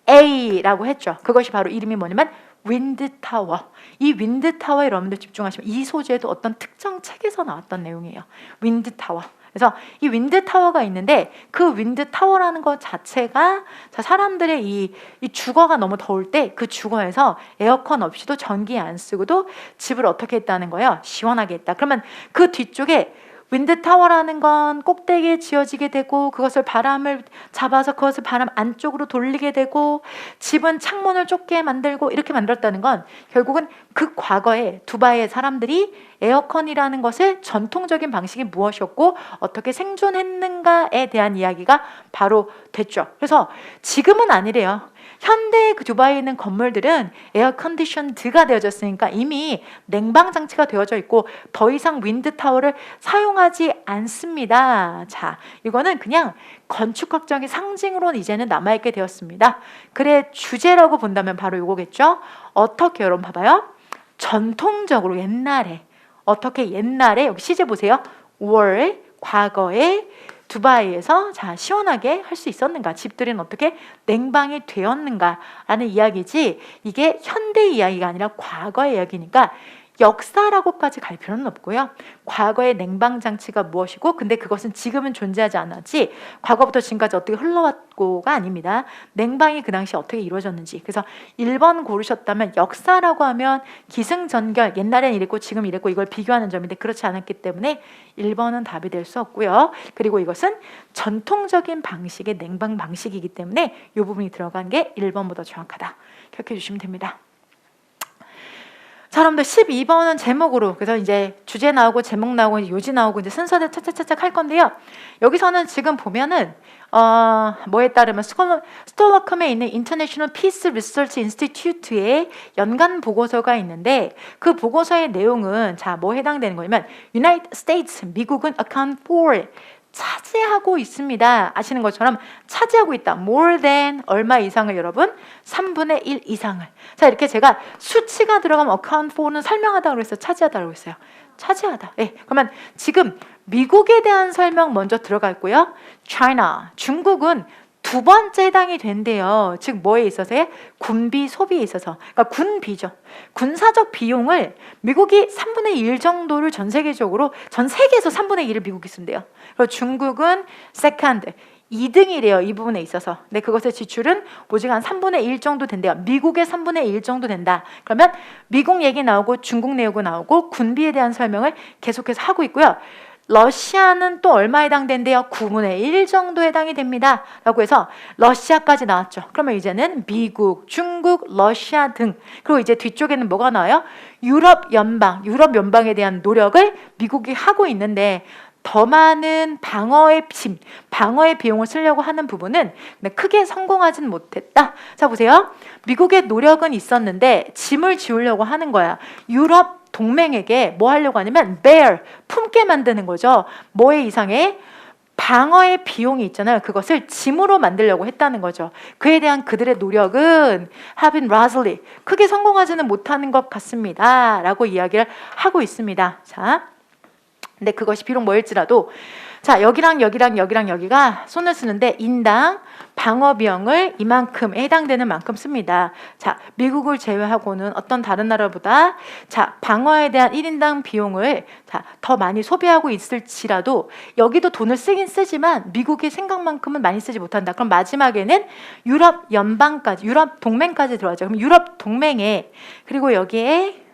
A라고 했죠. 그것이 바로 이름이 뭐냐면 윈드타워. 이 윈드타워에 여러분들 집중하시면 이 소재도 어떤 특정 책에서 나왔던 내용이에요. 윈드타워. 그래서 이 윈드타워가 있는데 그 윈드타워라는 것 자체가 사람들의 이 주거가 너무 더울 때 그 주거에서 에어컨 없이도 전기 안 쓰고도 집을 어떻게 했다는 거예요? 시원하게 했다. 그러면 그 뒤쪽에 윈드타워라는 건 꼭대기에 지어지게 되고 그것을 바람을 잡아서 그것을 바람 안쪽으로 돌리게 되고 집은 창문을 좁게 만들고 이렇게 만들었다는 건 결국은 그 과거에 두바이의 사람들이 에어컨이라는 것을 전통적인 방식이 무엇이었고 어떻게 생존했는가에 대한 이야기가 바로 됐죠. 그래서 지금은 아니래요. 현대 그 두바이에 있는 건물들은 에어컨디션드가 되어졌으니까 이미 냉방 장치가 되어져 있고 더 이상 윈드타워를 사용하지 않습니다. 자, 이거는 그냥 건축학적인 상징으로 이제는 남아있게 되었습니다. 그래 주제라고 본다면 바로 이거겠죠. 어떻게 여러분 봐봐요. 전통적으로 옛날에 어떻게 옛날에 여기 시제 보세요. were 과거에 두바이에서 자 시원하게 할 수 있었는가? 집들은 어떻게 냉방이 되었는가라는 이야기지 이게 현대 이야기가 아니라 과거의 이야기니까 역사라고까지 갈 필요는 없고요. 과거의 냉방 장치가 무엇이고 근데 그것은 지금은 존재하지 않았지 과거부터 지금까지 어떻게 흘러왔고가 아닙니다. 냉방이 그 당시 어떻게 이루어졌는지. 그래서 1번 고르셨다면 역사라고 하면 기승전결 옛날엔 이랬고 지금 이랬고 이걸 비교하는 점인데 그렇지 않았기 때문에 1번은 답이 될 수 없고요. 그리고 이것은 전통적인 방식의 냉방 방식이기 때문에 이 부분이 들어간 게 1번보다 정확하다. 기억해 주시면 됩니다. 자, 여러분들 12번은 제목으로 그래서 이제 주제 나오고 제목 나오고 이제 요지 나오고 이제 순서대로 차차차차 할 건데요. 여기서는 지금 보면은 뭐에 따르면 스톡홀름에 있는 International Peace Research Institute의 연간 보고서가 있는데 그 보고서의 내용은 자, 뭐 해당되는 거냐면 United States 미국은 account for 차지하고 있습니다. 아시는 것처럼 차지하고 있다. More than 얼마 이상을 여러분? 3분의 1 이상을. 자, 이렇게 제가 수치가 들어가면 account for는 설명하다고 그랬어요. 차지하다고 했어요. 차지하다. 네. 그러면 지금 미국에 대한 설명 먼저 들어가 있고요. China, 중국은 두 번째 해당이 된대요. 즉 뭐에 있어서요? 군비 소비에 있어서. 그러니까 군비죠. 군사적 비용을 미국이 3분의 1 정도를 전 세계에서 3분의 1을 미국이 쓴대요. 그리고 중국은 second, 2등이래요. 이 부분에 있어서. 근데 그것의 지출은 오직 한 3분의 1 정도 된대요. 미국의 3분의 1 정도 된다. 그러면 미국 얘기 나오고 중국 내용 나오고 군비에 대한 설명을 계속해서 하고 있고요. 러시아는 또 얼마 해당된대요? 9분의 1 정도 해당이 됩니다. 라고 해서 러시아까지 나왔죠. 그러면 이제는 미국, 중국, 러시아 등 그리고 이제 뒤쪽에는 뭐가 나와요? 유럽 연방에 대한 노력을 미국이 하고 있는데 더 많은 방어의 비용을 쓰려고 하는 부분은 크게 성공하진 못했다. 자, 보세요. 미국의 노력은 있었는데 짐을 지우려고 하는 거야. 유럽 동맹에게 뭐 하려고 하냐면 bear, 품게 만드는 거죠. 뭐에 이상의 방어의 비용이 있잖아요. 그것을 짐으로 만들려고 했다는 거죠. 그에 대한 그들의 노력은 have been largely 크게 성공하지는 못하는 것 같습니다. 라고 이야기를 하고 있습니다. 자, 근데 그것이 비록 뭐일지라도 자, 여기가 손을 쓰는데 인당 방어 비용을 이만큼 해당되는 만큼 씁니다. 자, 미국을 제외하고는 어떤 다른 나라보다 자, 방어에 대한 1인당 비용을 자, 더 많이 소비하고 있을지라도 여기도 돈을 쓰긴 쓰지만 미국의 생각만큼은 많이 쓰지 못한다. 그럼 마지막에는 유럽 연방까지, 유럽 동맹까지 들어가죠. 그럼 유럽 동맹에 그리고 여기에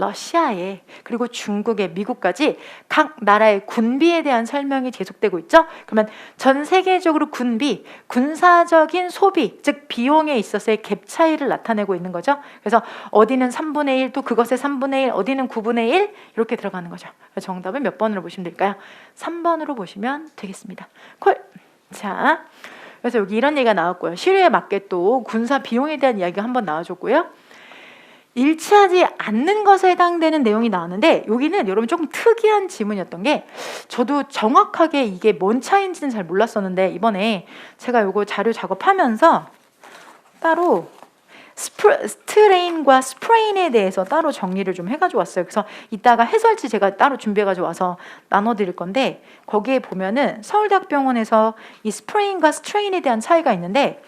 러시아에 그리고 중국에 미국까지 각 나라의 군비에 대한 설명이 계속되고 있죠. 그러면 전 세계적으로 군비, 군사적인 소비, 즉 비용에 있어서의 갭 차이를 나타내고 있는 거죠. 그래서 어디는 3분의 1, 또 그것의 3분의 1, 어디는 9분의 1 이렇게 들어가는 거죠. 정답은 몇 번으로 보시면 될까요? 3번으로 보시면 되겠습니다. 콜. 자, 그래서 여기 이런 얘기가 나왔고요. 시류에 맞게 또 군사 비용에 대한 이야기가 한번 나와줬고요. 일치하지 않는 것에 해당되는 내용이 나왔는데 여기는 여러분 조금 특이한 지문이었던 게 저도 정확하게 이게 뭔 차이인지는 잘 몰랐었는데 이번에 제가 요거 자료 작업하면서 따로 스트레인과 스프레인에 대해서 따로 정리를 좀 해가지고 왔어요. 그래서 이따가 해설지 제가 따로 준비해가지고 와서 나눠드릴 건데 거기에 보면은 서울대학병원에서 이 스프레인과 스트레인에 대한 차이가 있는데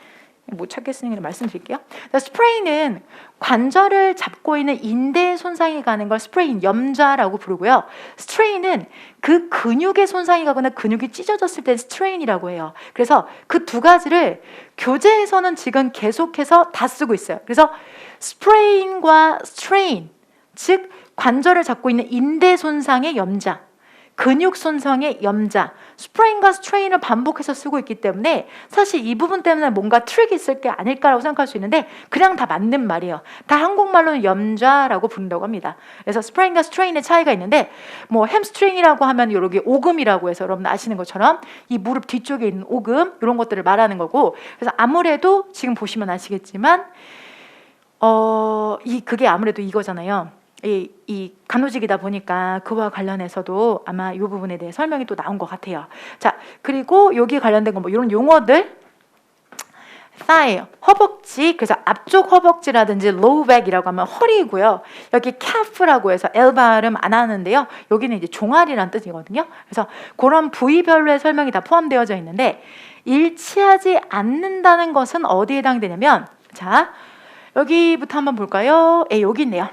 못 찾겠으니까 말씀드릴게요. 스프레인은 관절을 잡고 있는 인대에 손상이 가는 걸 스프레인, 염좌라고 부르고요. 스트레인은 그 근육에 손상이 가거나 근육이 찢어졌을 때 스트레인이라고 해요. 그래서 그 두 가지를 교재에서는 지금 계속해서 다 쓰고 있어요. 그래서 스프레인과 스트레인, 즉 관절을 잡고 있는 인대 손상의 염좌, 근육 손상의 염좌, 스프레인과 스트레인을 반복해서 쓰고 있기 때문에 사실 이 부분 때문에 뭔가 트릭이 있을 게 아닐까라고 생각할 수 있는데 그냥 다 맞는 말이에요. 다 한국말로는 염좌라고 부른다고 합니다. 그래서 스프레인과 스트레인의 차이가 있는데 뭐 햄스트링이라고 하면 여기 오금이라고 해서 여러분 아시는 것처럼 이 무릎 뒤쪽에 있는 오금 이런 것들을 말하는 거고 그래서 아무래도 지금 보시면 아시겠지만 그게 아무래도 이거잖아요. 이 간호직이다 보니까 그와 관련해서도 아마 이 부분에 대해 설명이 또 나온 것 같아요. 자, 그리고 여기 관련된 거 뭐 이런 용어들 thigh, 허벅지, 그래서 앞쪽 허벅지라든지 low back이라고 하면 허리고요. 여기 calf라고 해서 L 발음 안 하는데요. 여기는 이제 종아리란 뜻이거든요. 그래서 그런 부위별로의 설명이 다 포함되어져 있는데 일치하지 않는다는 것은 어디에 해당되냐면 자, 여기부터 한번 볼까요? 여기 있네요.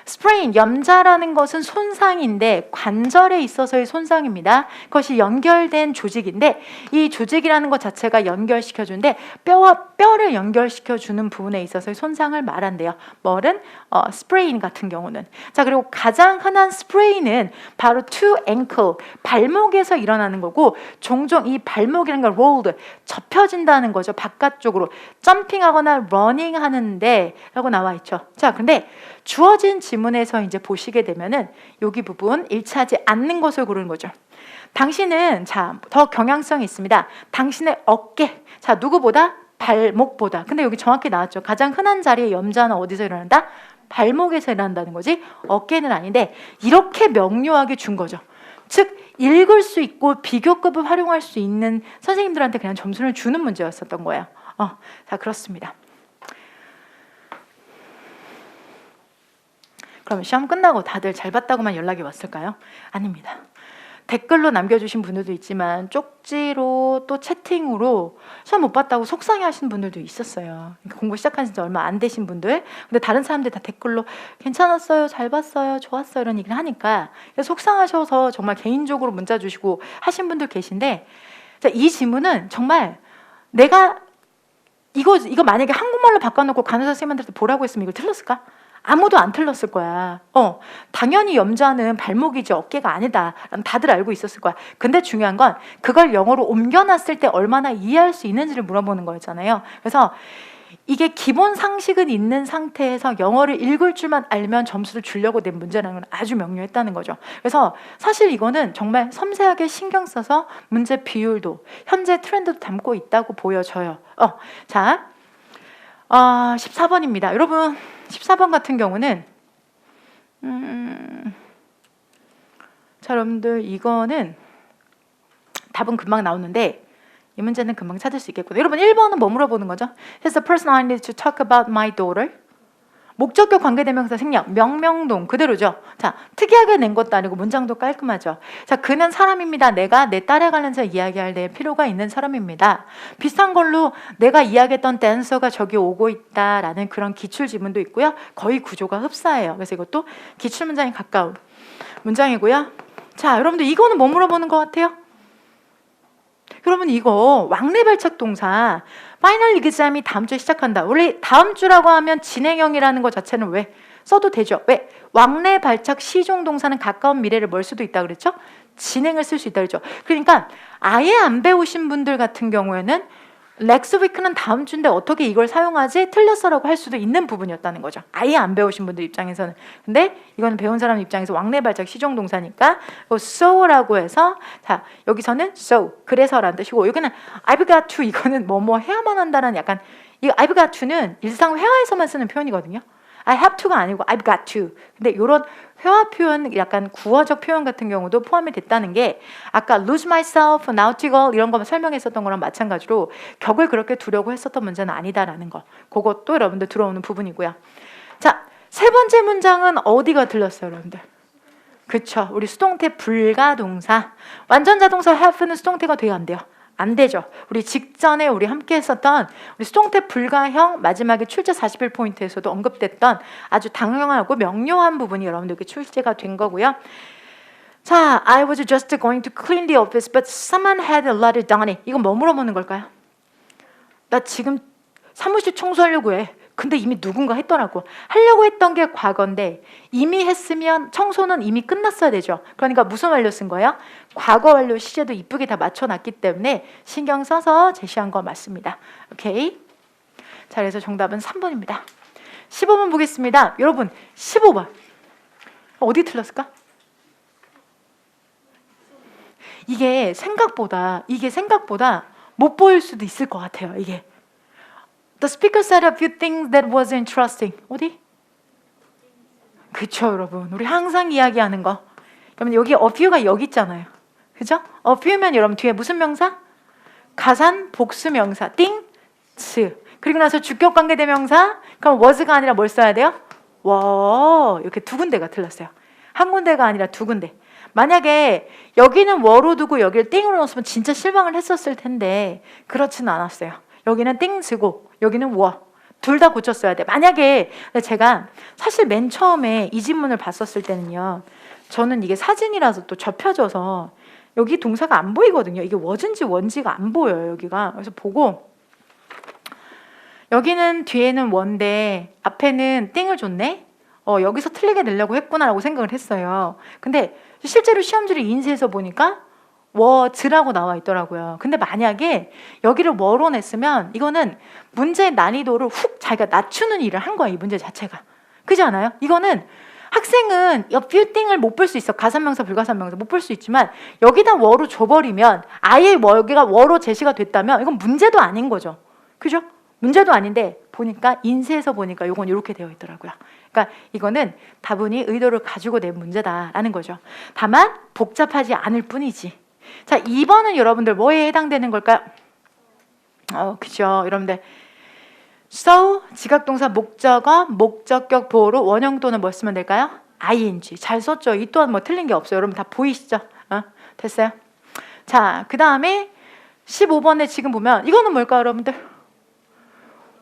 스프레인, 염좌라는 것은 손상인데 관절에 있어서의 손상입니다. 그것이 연결된 조직인데 이 조직이라는 것 자체가 연결시켜주는데 뼈와 뼈를 연결시켜주는 부분에 있어서의 손상을 말한대요. 뭐는? 스프레인 같은 경우는. 자, 그리고 가장 흔한 스프레인은 바로 to ankle, 발목에서 일어나는 거고 종종 이 발목이라는 걸 rolled, 접혀진다는 거죠. 바깥쪽으로 점핑하거나 러닝 하는데 라고 나와 있죠. 자, 근데 주어진 지문에서 이제 보시게 되면은 여기 부분 일치하지 않는 것을 고르는 거죠. 당신은 자, 더 경향성이 있습니다. 당신의 어깨, 자, 누구보다? 발목보다. 근데 여기 정확히 나왔죠. 가장 흔한 자리의 염좌는 어디서 일어난다? 발목에서 일어난다는 거지 어깨는 아닌데 이렇게 명료하게 준 거죠. 즉 읽을 수 있고 비교급을 활용할 수 있는 선생님들한테 그냥 점수를 주는 문제였었던 거예요. 자, 그렇습니다. 그럼 시험 끝나고 다들 잘 봤다고만 연락이 왔을까요? 아닙니다. 댓글로 남겨주신 분들도 있지만 쪽지로 또 채팅으로 시험 못 봤다고 속상해하시는 분들도 있었어요. 공부 시작한 지 얼마 안 되신 분들. 근데 다른 사람들 다 댓글로 괜찮았어요, 잘 봤어요, 좋았어요 이런 얘기를 하니까 속상하셔서 정말 개인적으로 문자 주시고 하신 분들 계신데 자, 이 질문은 정말 내가 이거 만약에 한국말로 바꿔놓고 간호사 선생님한테 보라고 했으면 이걸 틀렸을까? 아무도 안 틀렸을 거야. 당연히 염좌는 발목이지 어깨가 아니다. 다들 알고 있었을 거야. 근데 중요한 건 그걸 영어로 옮겨놨을 때 얼마나 이해할 수 있는지를 물어보는 거였잖아요. 그래서 이게 기본 상식은 있는 상태에서 영어를 읽을 줄만 알면 점수를 주려고 낸 문제라는 건 아주 명료했다는 거죠. 그래서 사실 이거는 정말 섬세하게 신경 써서 문제 비율도 현재 트렌드도 담고 있다고 보여져요. 자, 14번입니다. 여러분 14번 같은 경우는 자, 여러분들 이거는 답은 금방 나오는데 이 문제는 금방 찾을 수 있겠고요. 여러분 1번은 뭐 물어보는 거죠? Here's the person I need to talk about my daughter. 목적격 관계대명사 생략, 명명동 그대로죠. 자, 특이하게 낸 것도 아니고 문장도 깔끔하죠. 자, 그는 사람입니다. 내가 내 딸에 관련해서 이야기할 내 필요가 있는 사람입니다. 비슷한 걸로 내가 이야기했던 댄서가 저기 오고 있다라는 그런 기출 지문도 있고요. 거의 구조가 흡사해요. 그래서 이것도 기출 문장에 가까운 문장이고요. 자, 여러분들 이거는 뭐 물어보는 것 같아요? 여러분 이거 왕래발착 동사 파이널 exam이 다음 주에 시작한다. 원래 다음 주라고 하면 진행형이라는 것 자체는 왜 써도 되죠. 왜? 왕래 발작 시종 동사는 가까운 미래를 멀 수도 있다 그랬죠? 진행을 쓸 수 있다 그랬죠. 그러니까 아예 안 배우신 분들 같은 경우에는 넥스 위크는 다음 주인데 어떻게 이걸 사용하지? 틀렸어라고 할 수도 있는 부분이었다는 거죠. 아예 안 배우신 분들 입장에서는. 근데 이거는 배운 사람 입장에서 왕래 발작 시종 동사니까 so라고 해서 자 여기서는 so 그래서라는 뜻이고 여기는 I've got to 이거는 뭐뭐 해야만 한다는 약간 이 I've got to는 일상 회화에서만 쓰는 표현이거든요. I have to가 아니고 I've got to. 근데 이런 회화 표현, 약간 구어적 표현 같은 경우도 포함이 됐다는 게 아까 lose myself, nautical 이런 거 설명했었던 거랑 마찬가지로 격을 그렇게 두려고 했었던 문제는 아니다라는 거. 그것도 여러분들 들어오는 부분이고요. 자, 세 번째 문장은 어디가 들렸어요, 여러분들? 그쵸. 우리 수동태 불가동사. 완전 자동사 have는 수동태가 돼야 안 돼요. 안 되죠. 우리 직전에 우리 함께 했었던 우리 수동태 불가형 마지막에 출제 41포인트에서도 언급됐던 아주 당연하고 명료한 부분이 여러분들께 출제가 된 거고요. 자, I was just going to clean the office, but someone had already done it. 이건 뭐 물어보는 걸까요? 나 지금 사무실 청소하려고 해. 근데 이미 누군가 했더라고. 하려고 했던 게 과거인데 이미 했으면 청소는 이미 끝났어야 되죠. 그러니까 무슨 완료 쓴 거예요? 과거 완료 시제도 이쁘게 다 맞춰놨기 때문에 신경 써서 제시한 거 맞습니다. 오케이. 자, 그래서 정답은 3번입니다. 15번 보겠습니다. 여러분 15번 어디 틀렸을까? 이게 생각보다 못 보일 수도 있을 것 같아요. 이게 The speaker said a few things that was interesting. 어디? 그쵸, 여러분. 우리 항상 이야기하는 거. 그러면 여기 a few가 여기 있잖아요. 그죠? a few면 여러분 뒤에 무슨 명사? 가산 복수 명사. things. 그리고 나서 주격 관계 대명사. 그럼 was가 아니라 뭘 써야 돼요? were. 이렇게 두 군데가 틀렸어요. 한 군데가 아니라 두 군데. 만약에 여기는 were로 두고 여기를 띵으로 넣었으면 진짜 실망을 했었을 텐데 그렇지는 않았어요. 여기는 things고 여기는 were. 둘 다 고쳤어야 돼. 만약에 제가 사실 맨 처음에 이 지문을 봤었을 때는요. 저는 이게 사진이라서 또 접혀져서 여기 동사가 안 보이거든요. 이게 was인지 원지가 안 보여요. 여기가. 그래서 보고 여기는 뒤에는 we인데 앞에는 띵을 줬네. 여기서 틀리게 내려고 했구나라고 생각을 했어요. 근데 실제로 시험지를 인쇄해서 보니까 was라고 나와 있더라고요. 근데 만약에 여기를 we로 냈으면 이거는 문제의 난이도를 훅 자기가 낮추는 일을 한 거야. 이 문제 자체가. 그렇지 않아요? 이거는 학생은 a few thing을 못 볼 수 있어. 가산명사, 불가산명사 못 볼 수 있지만 여기다 we로 줘버리면 아예 여기가 we로 제시가 됐다면 이건 문제도 아닌 거죠. 그죠? 문제도 아닌데 보니까 인쇄해서 보니까 이건 이렇게 되어 있더라고요. 그러니까 이거는 다분히 의도를 가지고 낸 문제다라는 거죠. 다만 복잡하지 않을 뿐이지. 자, 2번은 여러분들 뭐에 해당되는 걸까요? 그죠. 여러분들 so 지각동사 목적어 목적격 보호로 원형 또는 뭐 쓰면 될까요? ing. 잘 썼죠. 이 또한 뭐 틀린 게 없어요. 여러분 다 보이시죠? 됐어요. 자, 그 다음에 15번에 지금 보면 이거는 뭘까요, 여러분들?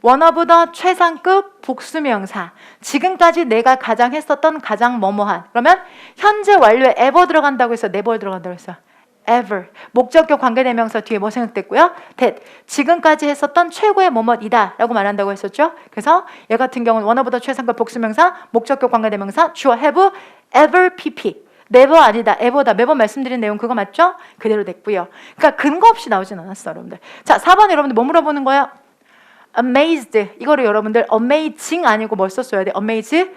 원어보다 최상급 복수명사. 지금까지 내가 가장 했었던 가장 뭐뭐한. 그러면 현재 완료에 ever 들어간다고 해서 never 들어간다고 했어. ever. 목적격 관계대명사 뒤에 뭐 생각됐고요? that. 지금까지 했었던 최고의 뭐뭐이다 라고 말한다고 했었죠. 그래서 얘 같은 경우는 원어보다 최상급 복수명사, 목적격 관계대명사, 주어 have, ever pp. never 아니다, ever다. 매번 말씀드린 내용 그거 맞죠? 그대로 됐고요. 그러니까 근거 없이 나오진 않았어, 여러분들. 자, 4번 여러분들 뭐 물어보는 거예요? amazed. 이거를 여러분들 amazing 아니고 뭘 썼어야 돼? amazed.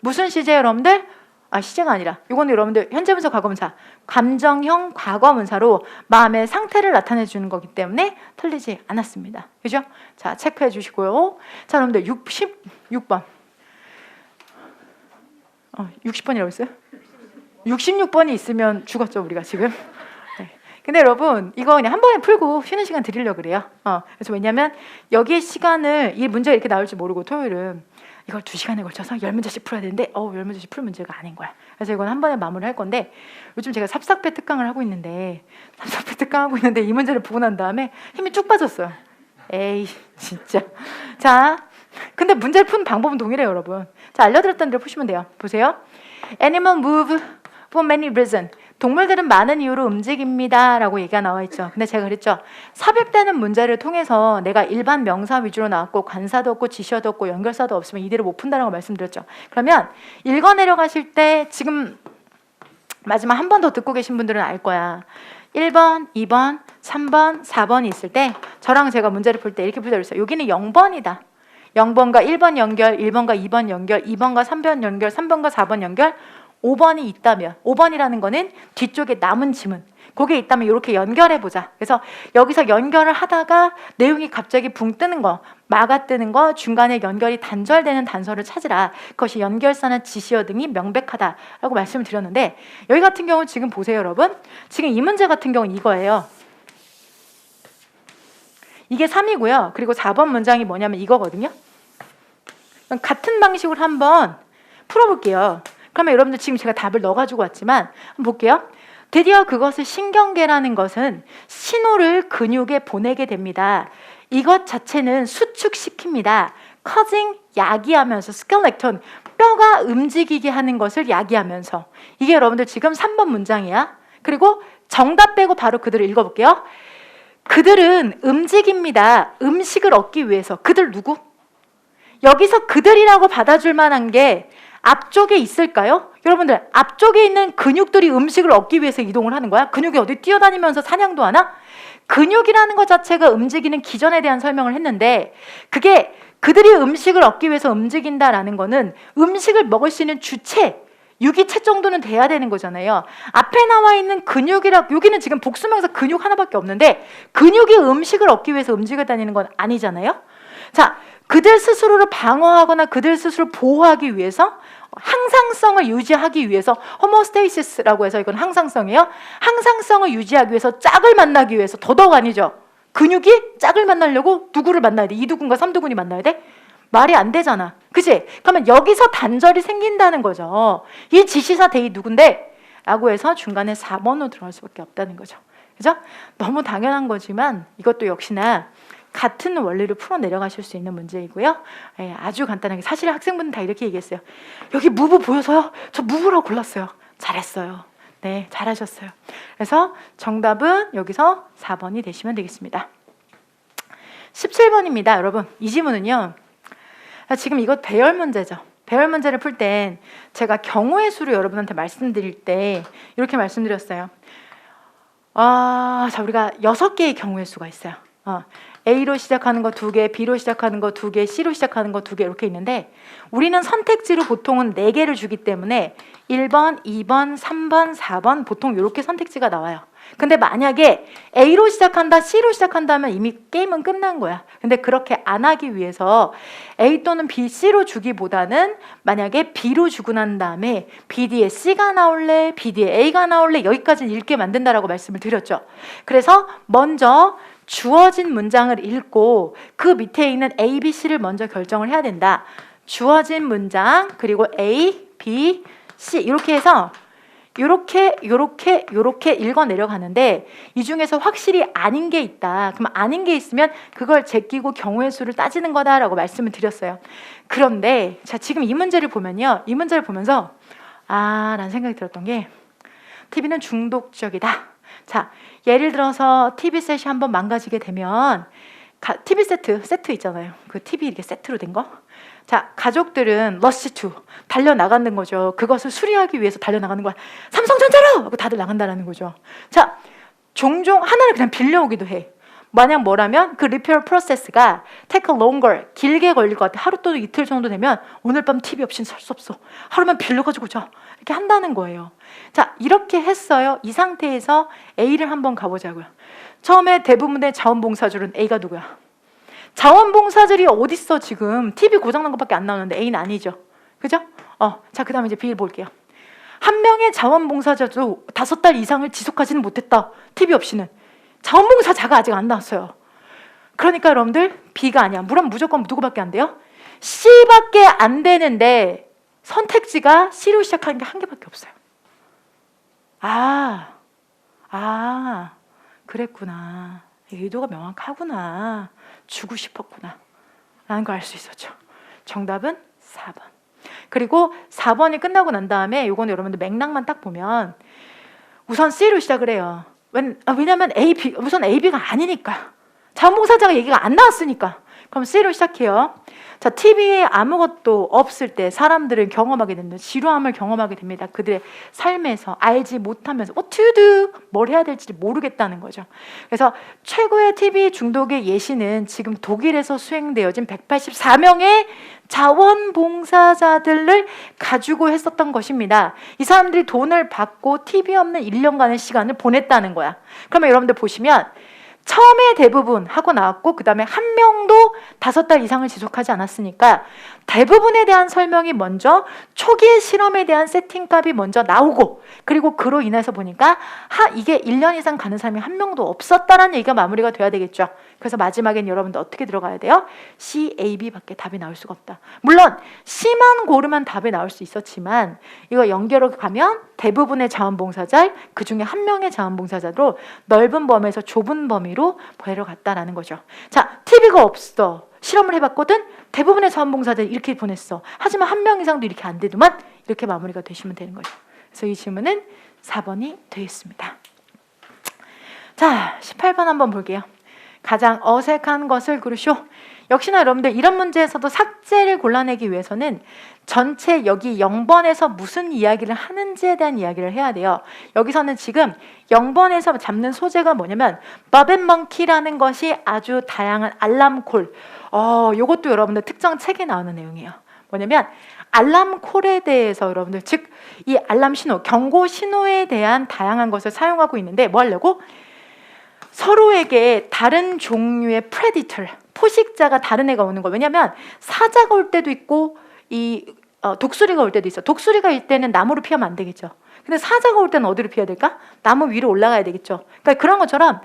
무슨 시제 여러분들? 시제가 아니라 이거는 여러분들 현재분사 과거분사 감정형 과거분사로 마음의 상태를 나타내 주는 거기 때문에 틀리지 않았습니다. 그죠? 자, 체크해 주시고요. 자, 여러분들 66번 60번이라고 했어요? 66번이 있으면 죽었죠, 우리가 지금. 근데 여러분 이거 그냥 한 번에 풀고 쉬는 시간 드리려고 그래요. 그래서 왜냐면 여기에 시간을 이 문제가 이렇게 나올지 모르고 토요일은 이걸 2시간에 걸쳐서 10문제씩 풀어야 되는데 10문제씩 풀 문제가 아닌 거야. 그래서 이건 한 번에 마무리를 할 건데 요즘 제가 삽삭배 특강을 하고 있는데 이 문제를 보고 난 다음에 힘이 쭉 빠졌어요. 에이 진짜. 자, 근데 문제를 푸는 방법은 동일해요, 여러분. 자, 알려드렸던 대로 푸시면 돼요. 보세요. Animal move for many reasons. 동물들은 많은 이유로 움직입니다 라고 얘기가 나와 있죠. 근데 제가 그랬죠. 삽입되는 문제를 통해서 내가 일반 명사 위주로 나왔고 관사도 없고 지시어도 없고 연결사도 없으면 이대로 못 푼다라고 말씀드렸죠. 그러면 읽어내려 가실 때 지금 마지막 한 번 더 듣고 계신 분들은 알 거야. 1번, 2번, 3번, 4번이 있을 때 저랑 제가 문제를 풀 때 이렇게 풀어드렸어요. 여기는 0번이다. 0번과 1번 연결, 1번과 2번 연결, 2번과 3번 연결, 3번과 4번 연결, 5번이 있다면 5번이라는 거는 뒤쪽에 남은 지문 그게 있다면 이렇게 연결해 보자. 그래서 여기서 연결을 하다가 내용이 갑자기 붕 뜨는 거, 마가 뜨는 거, 중간에 연결이 단절되는 단서를 찾으라. 그것이 연결사나 지시어 등이 명백하다라고 말씀을 드렸는데 여기 같은 경우는 지금 보세요 여러분. 지금 이 문제 같은 경우는 이거예요. 이게 3이고요. 그리고 4번 문장이 뭐냐면 이거거든요. 같은 방식으로 한번 풀어볼게요. 그러면 여러분들 지금 제가 답을 넣어가지고 왔지만 한번 볼게요. 드디어 그것을 신경계라는 것은 신호를 근육에 보내게 됩니다. 이것 자체는 수축시킵니다. 커징, 야기하면서 스켈레톤, 뼈가 움직이게 하는 것을 야기하면서 이게 여러분들 지금 3번 문장이야. 그리고 정답 빼고 바로 그들을 읽어볼게요. 그들은 움직입니다. 음식을 얻기 위해서. 그들 누구? 여기서 그들이라고 받아줄 만한 게 앞쪽에 있을까요? 여러분들 앞쪽에 있는 근육들이 음식을 얻기 위해서 이동을 하는 거야? 근육이 어디 뛰어다니면서 사냥도 하나? 근육이라는 것 자체가 움직이는 기전에 대한 설명을 했는데 그게 그들이 음식을 얻기 위해서 움직인다라는 거는 음식을 먹을 수 있는 주체, 유기체 정도는 돼야 되는 거잖아요. 앞에 나와 있는 근육이라 여기는 지금 복수명사 근육 하나밖에 없는데 근육이 음식을 얻기 위해서 움직여 다니는 건 아니잖아요. 자, 그들 스스로를 방어하거나 그들 스스로를 보호하기 위해서 항상성을 유지하기 위해서 호모스테이시스라고 해서 이건 항상성이에요. 항상성을 유지하기 위해서 짝을 만나기 위해서 더더욱 아니죠. 근육이 짝을 만나려고 누구를 만나야 돼? 2두근과 3두근이 만나야 돼? 말이 안 되잖아. 그치? 그러면 여기서 단절이 생긴다는 거죠. 이 지시사 대이 누군데? 라고 해서 중간에 4번으로 들어갈 수밖에 없다는 거죠. 그죠? 너무 당연한 거지만 이것도 역시나 같은 원리를 풀어 내려가실 수 있는 문제이고요. 예, 아주 간단하게 사실 학생분은 다 이렇게 얘기했어요. 여기 무브 보여서요. 저 무브라고 골랐어요. 잘했어요. 네, 잘하셨어요. 그래서 정답은 여기서 4번이 되시면 되겠습니다. 17번입니다. 여러분 이 지문은요. 지금 이것 배열 문제죠. 배열 문제를 풀 땐 제가 경우의 수를 여러분한테 말씀드릴 때 이렇게 말씀드렸어요. 자, 우리가 6개의 경우의 수가 있어요. A로 시작하는 거 2개, B로 시작하는 거 2개, C로 시작하는 거 2개 이렇게 있는데 우리는 선택지로 보통은 4개를 주기 때문에 1번, 2번, 3번, 4번 보통 이렇게 선택지가 나와요. 근데 만약에 A로 시작한다, C로 시작한다면 이미 게임은 끝난 거야. 근데 그렇게 안 하기 위해서 A 또는 B, C로 주기보다는 만약에 B로 주고 난 다음에 B 뒤에 C가 나올래, B 뒤에 A가 나올래 여기까지는 읽게 만든다라고 말씀을 드렸죠. 그래서 먼저 주어진 문장을 읽고 그 밑에 있는 A, B, C를 먼저 결정을 해야 된다. 주어진 문장 그리고 A, B, C 이렇게 해서 요렇게 읽어 내려가는데 이 중에서 확실히 아닌 게 있다. 그럼 아닌 게 있으면 그걸 제끼고 경우의 수를 따지는 거다라고 말씀을 드렸어요. 그런데 자 지금 이 문제를 보면요. 이 문제를 보면서 라는 생각이 들었던 게 TV는 중독적이다. 자 예를 들어서 TV 셋이 한번 망가지게 되면 TV 세트 있잖아요. 그 TV 이렇게 세트로 된 거. 자, 가족들은 러시 투 달려나가는 거죠. 그것을 수리하기 위해서 달려나가는 거야. 삼성전자로! 하고 다들 나간다는 거죠. 자, 종종 하나를 그냥 빌려오기도 해. 만약 뭐라면 그 리페어 프로세스가 take longer, 길게 걸릴 것 같아. 하루 또는 이틀 정도 되면 오늘 밤 TV 없이는 살 수 없어. 하루만 빌려가지고 자. 이렇게 한다는 거예요. 자, 이렇게 했어요. 이 상태에서 A를 한번 가보자고요. 처음에 대부분의 자원봉사줄은 A가 누구야? 자원봉사들이 어딨어 지금. TV 고장난 것밖에 안 나오는데 A는 아니죠. 그죠? 자, 그 다음에 이제 B를 볼게요. 한 명의 자원봉사자도 5달 이상을 지속하지는 못했다. TV 없이는. 자원봉사자가 아직 안 나왔어요. 그러니까 여러분들 B가 아니야. 물론 무조건 누구밖에 안 돼요? C밖에 안 되는데 선택지가 C로 시작하는 게 한 개밖에 없어요. 그랬구나. 의도가 명확하구나. 주고 싶었구나 라는 걸 알 수 있었죠. 정답은 4번. 그리고 4번이 끝나고 난 다음에 이건 여러분들 맥락만 딱 보면 우선 C로 시작을 해요. 왜냐면 우선 A, B가 아니니까. 자원봉사자가 얘기가 안 나왔으니까. 그럼 C로 시작해요. 자, TV에 아무것도 없을 때 사람들은 경험하게 됩니다. 지루함을 경험하게 됩니다. 그들의 삶에서 알지 못하면서 what to do, 뭘 해야 될지 모르겠다는 거죠. 그래서 최고의 TV 중독의 예시는 지금 독일에서 수행되어진 184명의 자원봉사자들을 가지고 했었던 것입니다. 이 사람들이 돈을 받고 TV 없는 1년간의 시간을 보냈다는 거야. 그러면 여러분들 보시면 처음에 대부분 하고 나왔고 그 다음에 한 명도 5달 이상을 지속하지 않았으니까 대부분에 대한 설명이 먼저 초기의 실험에 대한 세팅값이 먼저 나오고 그리고 그로 인해서 보니까 이게 1년 이상 가는 사람이 한 명도 없었다라는 얘기가 마무리가 돼야 되겠죠. 그래서 마지막엔 여러분들 어떻게 들어가야 돼요? C, A, B밖에 답이 나올 수가 없다. 물론 C만 고르면 답이 나올 수 있었지만 이거 연결로 가면 대부분의 자원봉사자 그 중에 한 명의 자원봉사자로 넓은 범위에서 좁은 범위로 데려갔다라는 거죠. 자, TV가 없어. 실험을 해봤거든. 대부분의 자원봉사자들이 이렇게 보냈어. 하지만 한 명 이상도 이렇게 안 되더만 이렇게 마무리가 되시면 되는 거죠. 그래서 이 질문은 4번이 되겠습니다. 자, 18번 한번 볼게요. 가장 어색한 것을 고르시오. 역시나 여러분들 이런 문제에서도 삭제를 골라내기 위해서는 전체 여기 0번에서 무슨 이야기를 하는지에 대한 이야기를 해야 돼요. 여기서는 지금 0번에서 잡는 소재가 뭐냐면 버벤먼키라는 것이 아주 다양한 알람콜. 요것도 여러분들 특정 책에 나오는 내용이에요. 뭐냐면 알람콜에 대해서 여러분들 즉 이 알람 신호, 경고 신호에 대한 다양한 것을 사용하고 있는데 뭐 하려고? 서로에게 다른 종류의 프레디터, 포식자가 다른 애가 오는 거. 왜냐면 사자가 올 때도 있고 독수리가 올 때도 있어. 독수리가 올 때는 나무로 피하면 안 되겠죠. 근데 사자가 올 때는 어디로 피해야 될까? 나무 위로 올라가야 되겠죠. 그러니까 그런 것처럼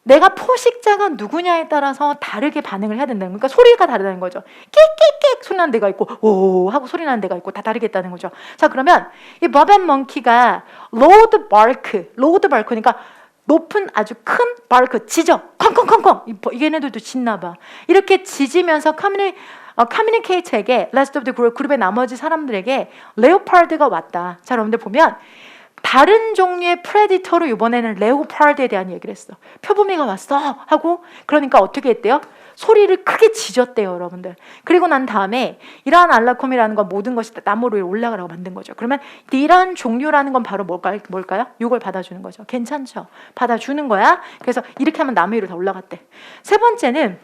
내가 포식자가 누구냐에 따라서 다르게 반응을 해야 된다는 거니까 소리가 다르다는 거죠. 끽끽끽 소리 나는 데가 있고 오 하고 소리 나는 데가 있고 다 다르겠다는 거죠. 자, 그러면 이 버벤먼키가 로드 바르크니까 높은 아주 큰 바르크 짖어 컹컹컹컹 얘네들도 짖나 봐. 이렇게 짖으면서 커뮤니케이터에게 rest of the 그룹의 나머지 사람들에게 레오파드가 왔다. 자, 여러분들 보면 다른 종류의 프레디터로 이번에는 레오파드에 대한 얘기를 했어. 표범이가 왔어 하고 그러니까 어떻게 했대요? 소리를 크게 짖었대요, 여러분들. 그리고 난 다음에 이러한 알라콤이라는 건 모든 것이 나무 위에 올라가라고 만든 거죠. 그러면 이러한 종류라는 건 바로 뭘까요? 이걸 받아주는 거죠. 괜찮죠? 받아주는 거야. 그래서 이렇게 하면 나무 위로 다 올라갔대. 세 번째는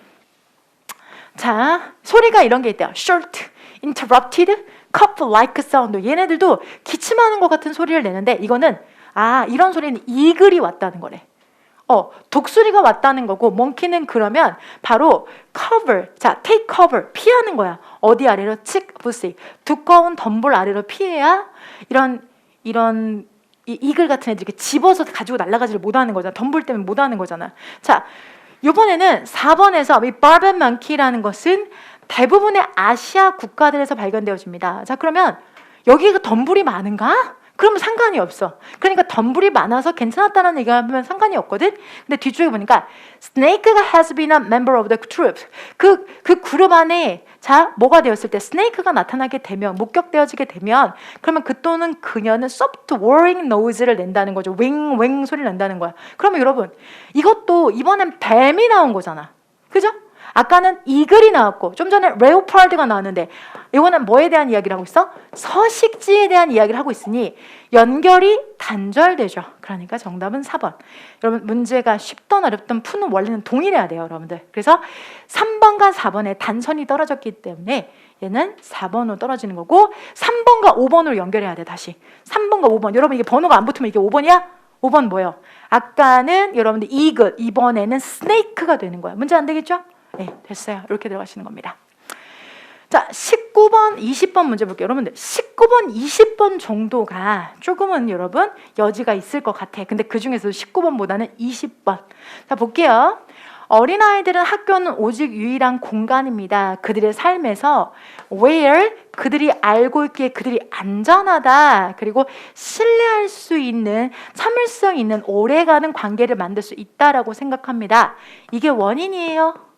자, 소리가 이런 게 있대요. short, interrupted, cough-like sound. 얘네들도 기침하는 것 같은 소리를 내는데 이거는 이런 소리는 이글이 왔다는 거래. 독수리가 왔다는 거고 몽키는 그러면 바로 cover, 자, take cover, 피하는 거야. 어디 아래로? chick pussy, 두꺼운 덤불 아래로 피해야 이런 이글 같은 애들 이렇게 집어서 가지고 날아가지를 못하는 거잖아. 덤불 때문에 못하는 거잖아. 자, 이번에는 4번에서 이 버벤먼키라는 것은 대부분의 아시아 국가들에서 발견되어집니다. 자, 그러면 여기가 덤불이 많은가? 그러면 상관이 없어. 그러니까 덤불이 많아서 괜찮았다는 얘기가 하면 상관이 없거든. 근데 뒤쪽에 보니까 스네이크가 has been a member of the troop. 그 그룹 안에 자 뭐가 되었을 때 스네이크가 나타나게 되면 목격되어지게 되면 그러면 그 또는 그녀는 soft whirring noise를 낸다는 거죠. 웽웽 소리를 낸다는 거야. 그러면 여러분 이것도 이번엔 뱀이 나온 거잖아. 그죠? 아까는 이글이 나왔고 좀 전에 레오파드가 나왔는데 이거는 뭐에 대한 이야기를 하고 있어? 서식지에 대한 이야기를 하고 있으니 연결이 단절되죠. 그러니까 정답은 4번. 여러분 문제가 쉽든 어렵든 푸는 원리는 동일해야 돼요, 여러분들. 그래서 3번과 4번에 단선이 떨어졌기 때문에 얘는 4번으로 떨어지는 거고 3번과 5번으로 연결해야 돼. 다시 3번과 5번. 여러분 이게 번호가 안 붙으면 이게 5번이야? 5번 뭐예요? 아까는 여러분들 이글, 이번에는 스네이크가 되는 거야. 문제 안 되겠죠? 네, 됐어요. 이렇게 들어가시는 겁니다. 자, 19번, 20번 문제 볼게요. 여러분들 19번, 20번 정도가 조금은 여러분 여지가 있을 것 같아. 근데 그 중에서도 19번보다는 20번. 자, 볼게요. 어린아이들은 학교는 오직 유일한 공간입니다. 그들의 삶에서 where 그들이 알고 있기에 그들이 안전하다. 그리고 신뢰할 수 있는 참을성 있는 오래가는 관계를 만들 수 있다라고 생각합니다. 이게 원인이에요.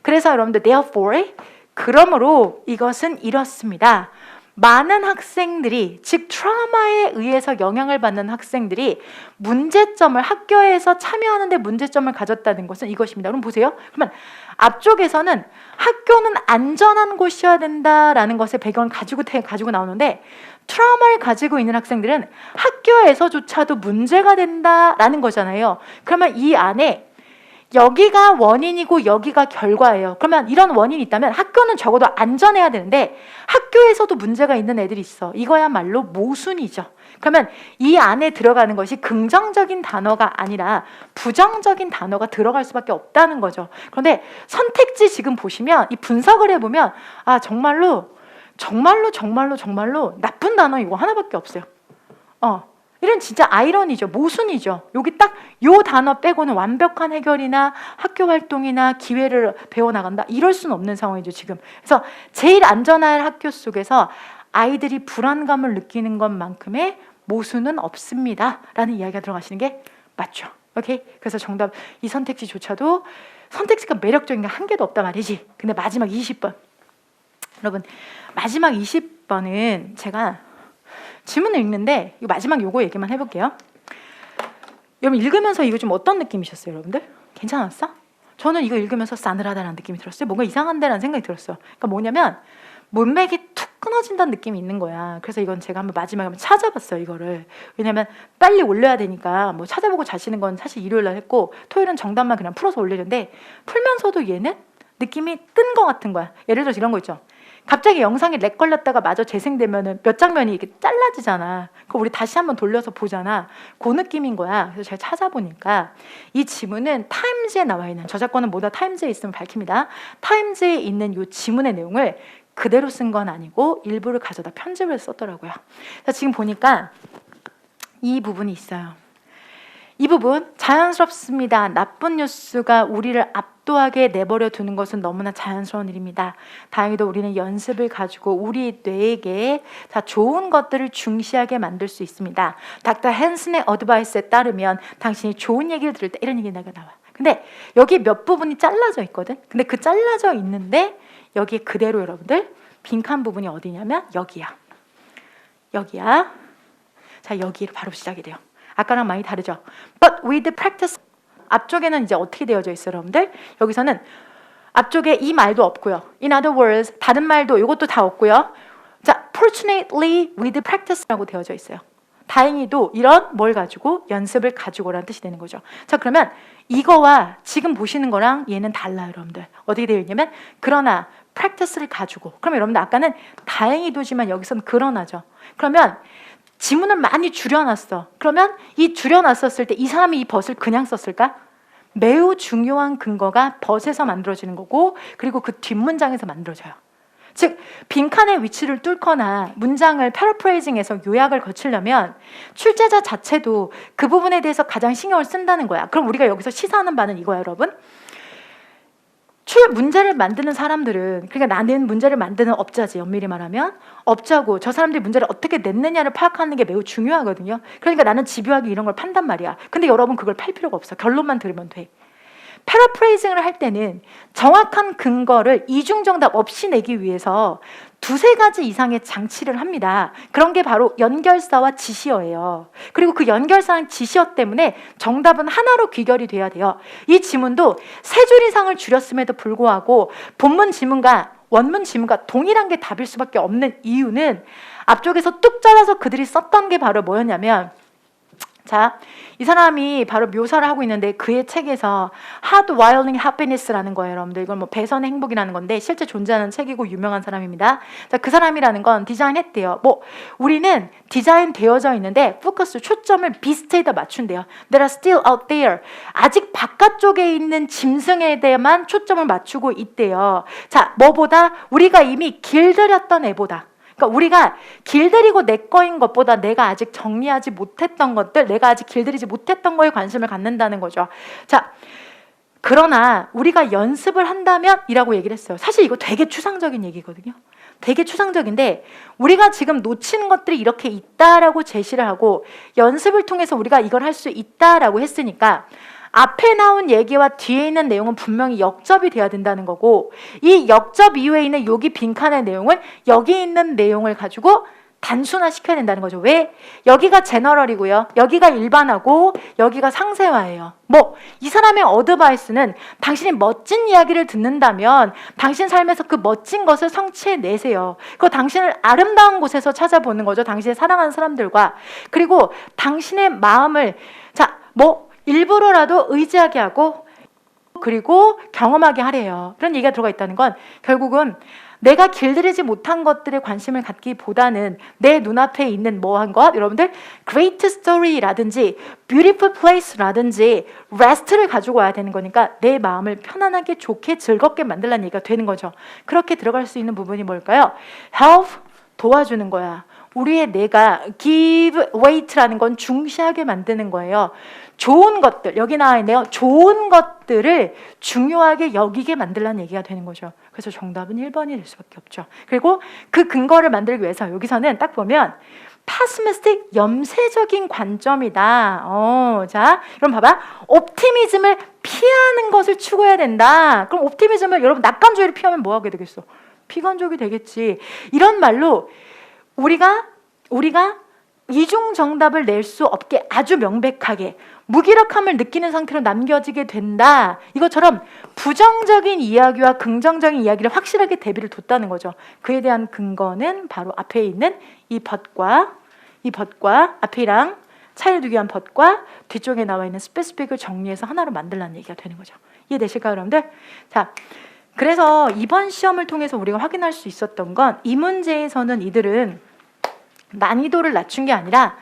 그래서 여러분들 therefore 그러므로 이것은 이렇습니다. 많은 학생들이, 즉 트라우마에 의해서 영향을 받는 학생들이 문제점을, 학교에서 참여하는데 문제점을 가졌다는 것은 이것입니다. 그럼 보세요. 그러면 앞쪽에서는 학교는 안전한 곳이어야 된다라는 것의 배경을 가지고 나오는데, 트라우마를 가지고 있는 학생들은 학교에서조차도 문제가 된다라는 거잖아요. 그러면 이 안에 여기가 원인이고 여기가 결과예요. 그러면 이런 원인이 있다면 학교는 적어도 안전해야 되는데 학교에서도 문제가 있는 애들이 있어. 이거야말로 모순이죠. 그러면 이 안에 들어가는 것이 긍정적인 단어가 아니라 부정적인 단어가 들어갈 수밖에 없다는 거죠. 그런데 선택지 지금 보시면, 이 분석을 해보면 정말로 나쁜 단어 이거 하나밖에 없어요. 이런 진짜 아이러니죠. 모순이죠. 여기 딱 요 단어 빼고는 완벽한 해결이나 학교 활동이나 기회를 배워나간다, 이럴 수는 없는 상황이죠 지금. 그래서 제일 안전한 학교 속에서 아이들이 불안감을 느끼는 것만큼의 모순은 없습니다 라는 이야기가 들어가시는 게 맞죠. 오케이? 그래서 정답, 이 선택지조차도 선택지가 매력적인 게 한 개도 없단 말이지. 근데 마지막 20번, 여러분 마지막 20번은 제가 지문을 읽는데 마지막 요거 얘기만 해볼게요. 여러분 읽으면서 이거 좀 어떤 느낌이셨어요? 여러분들 괜찮았어? 저는 이거 읽으면서 싸늘하다는 느낌이 들었어요. 뭔가 이상한데라는 생각이 들었어요. 그러니까 뭐냐면 문맥이 툭 끊어진다는 느낌이 있는 거야. 그래서 이건 제가 마지막에 한번 찾아봤어요 이거를. 왜냐면 빨리 올려야 되니까 뭐 찾아보고 자시는 건 사실 일요일날 했고, 토요일은 정답만 그냥 풀어서 올리는데 풀면서도 얘는 느낌이 뜬 것 같은 거야. 예를 들어서 이런 거 있죠. 갑자기 영상이 렉 걸렸다가 마저 재생되면은 몇 장면이 이렇게 잘라지잖아. 그거 우리 다시 한번 돌려서 보잖아. 그 느낌인 거야. 그래서 제가 찾아보니까 이 지문은 타임즈에 나와 있는, 저작권은 뭐다 타임즈에 있으면 밝힙니다. 타임즈에 있는 이 지문의 내용을 그대로 쓴 건 아니고 일부를 가져다 편집을 썼더라고요. 자, 지금 보니까 이 부분이 있어요. 이 부분 자연스럽습니다. 나쁜 뉴스가 우리를 압도하게 내버려 두는 것은 너무나 자연스러운 일입니다. 다행히도 우리는 연습을 가지고 우리 뇌에게 좋은 것들을 중시하게 만들 수 있습니다. 닥터 헨슨의 어드바이스에 따르면 당신이 좋은 얘기를 들을 때 이런 얘기가 나와. 근데 여기 몇 부분이 잘라져 있거든. 근데 그 잘라져 있는데 여기에 그대로 여러분들 빈칸 부분이 어디냐면 여기야. 자, 여기로 바로 시작이 돼요. 아까랑 많이 다르죠. But with practice, 앞쪽에는 이제 어떻게 되어져 있어요, 여러분들? 여기서는 앞쪽에 이 말도 없고요. In other words, 다른 말도 이것도 다 없고요. 자, fortunately with practice라고 되어져 있어요. 다행히도 이런 뭘 가지고, 연습을 가지고라는 뜻이 되는 거죠. 자, 그러면 이거와 지금 보시는 거랑 얘는 달라요, 여러분들. 어떻게 되어 있냐면 그러나 practice를 가지고. 그러면 여러분들 아까는 다행히도지만 여기서는 그러나죠. 그러면 지문을 많이 줄여놨어. 그러면 이 줄여놨었을 때 이 사람이 이 벗을 그냥 썼을까? 매우 중요한 근거가 벗에서 만들어지는 거고, 그리고 그 뒷문장에서 만들어져요. 즉 빈칸의 위치를 뚫거나 문장을 패러프레이징해서 요약을 거치려면 출제자 자체도 그 부분에 대해서 가장 신경을 쓴다는 거야. 그럼 우리가 여기서 시사하는 바는 이거야, 여러분. 문제를 만드는 사람들은, 그러니까 나는 문제를 만드는 업자지, 엄밀히 말하면 업자고, 저 사람들이 문제를 어떻게 냈느냐를 파악하는 게 매우 중요하거든요. 그러니까 나는 집요하게 이런 걸 판단 말이야. 근데 여러분 그걸 팔 필요가 없어. 결론만 들으면 돼. 패러프레이징을 할 때는 정확한 근거를 이중정답 없이 내기 위해서 두세 가지 이상의 장치를 합니다. 그런 게 바로 연결사와 지시어예요. 그리고 그 연결사랑 지시어 때문에 정답은 하나로 귀결이 돼야 돼요. 이 지문도 3줄 이상을 줄였음에도 불구하고 본문 지문과 원문 지문과 동일한 게 답일 수밖에 없는 이유는 앞쪽에서 뚝 잘라서 그들이 썼던 게 바로 뭐였냐면, 자, 이 사람이 바로 묘사를 하고 있는데 그의 책에서 Hardwiring Happiness라는 거예요, 여러분들. 이건 뭐 배선의 행복이라는 건데 실제 존재하는 책이고 유명한 사람입니다. 자, 그 사람이라는 건 디자인했대요. 우리는 디자인 되어져 있는데 포커스, 초점을 비스트에다 맞춘대요. That are still out there. 아직 바깥쪽에 있는 짐승에 대해만 초점을 맞추고 있대요. 자, 뭐보다? 우리가 이미 길들였던 애보다. 그러니까 우리가 길들이고 내 거인 것보다 내가 아직 정리하지 못했던 것들, 내가 아직 길들이지 못했던 거에 관심을 갖는다는 거죠. 자, 그러나 우리가 연습을 한다면 이라고 얘기를 했어요. 사실 이거 되게 추상적인 얘기거든요. 되게 추상적인데 우리가 지금 놓치는 것들이 이렇게 있다라고 제시를 하고 연습을 통해서 우리가 이걸 할 수 있다라고 했으니까 앞에 나온 얘기와 뒤에 있는 내용은 분명히 역접이 돼야 된다는 거고, 이 역접 이후에 있는 여기 빈칸의 내용은 여기 있는 내용을 가지고 단순화시켜야 된다는 거죠. 왜? 여기가 제너럴이고요. 여기가 일반화고 여기가 상세화예요. 뭐 이 사람의 어드바이스는 당신이 멋진 이야기를 듣는다면 당신 삶에서 그 멋진 것을 성취해내세요. 그거 당신을 아름다운 곳에서 찾아보는 거죠. 당신의 사랑하는 사람들과. 그리고 당신의 마음을 뭐 일부러라도 의지하게 하고 그리고 경험하게 하래요. 그런 얘기가 들어가 있다는 건 결국은 내가 길들이지 못한 것들에 관심을 갖기보다는 내 눈앞에 있는 뭐한 것, 여러분들 great story라든지 beautiful place라든지 rest를 가지고 와야 되는 거니까 내 마음을 편안하게 좋게 즐겁게 만들라는 얘기가 되는 거죠. 그렇게 들어갈 수 있는 부분이 뭘까요? help, 도와주는 거야. 우리의 내가 give weight라는 건 중시하게 만드는 거예요. 좋은 것들, 여기 나와 있네요. 좋은 것들을 중요하게 여기게 만들라는 얘기가 되는 거죠. 그래서 정답은 1번이 될 수밖에 없죠. 그리고 그 근거를 만들기 위해서 여기서는 딱 보면 pessimistic, 염세적인 관점이다. 자, 그럼 봐봐. 옵티미즘을 피하는 것을 추구해야 된다. 그럼 옵티미즘을 여러분 낙관주의를 피하면 뭐 하게 되겠어? 비관적이 되겠지. 이런 말로 우리가 이중 정답을 낼 수 없게 아주 명백하게 무기력함을 느끼는 상태로 남겨지게 된다. 이것처럼 부정적인 이야기와 긍정적인 이야기를 확실하게 대비를 뒀다는 거죠. 그에 대한 근거는 바로 앞에 있는 이 벗과 앞이랑 차이를 두기 위한 벗과 뒤쪽에 나와 있는 스페시픽을 정리해서 하나로 만들라는 얘기가 되는 거죠. 이해되실까요, 여러분들? 자, 그래서 이번 시험을 통해서 우리가 확인할 수 있었던 건 이 문제에서는 이들은 난이도를 낮춘 게 아니라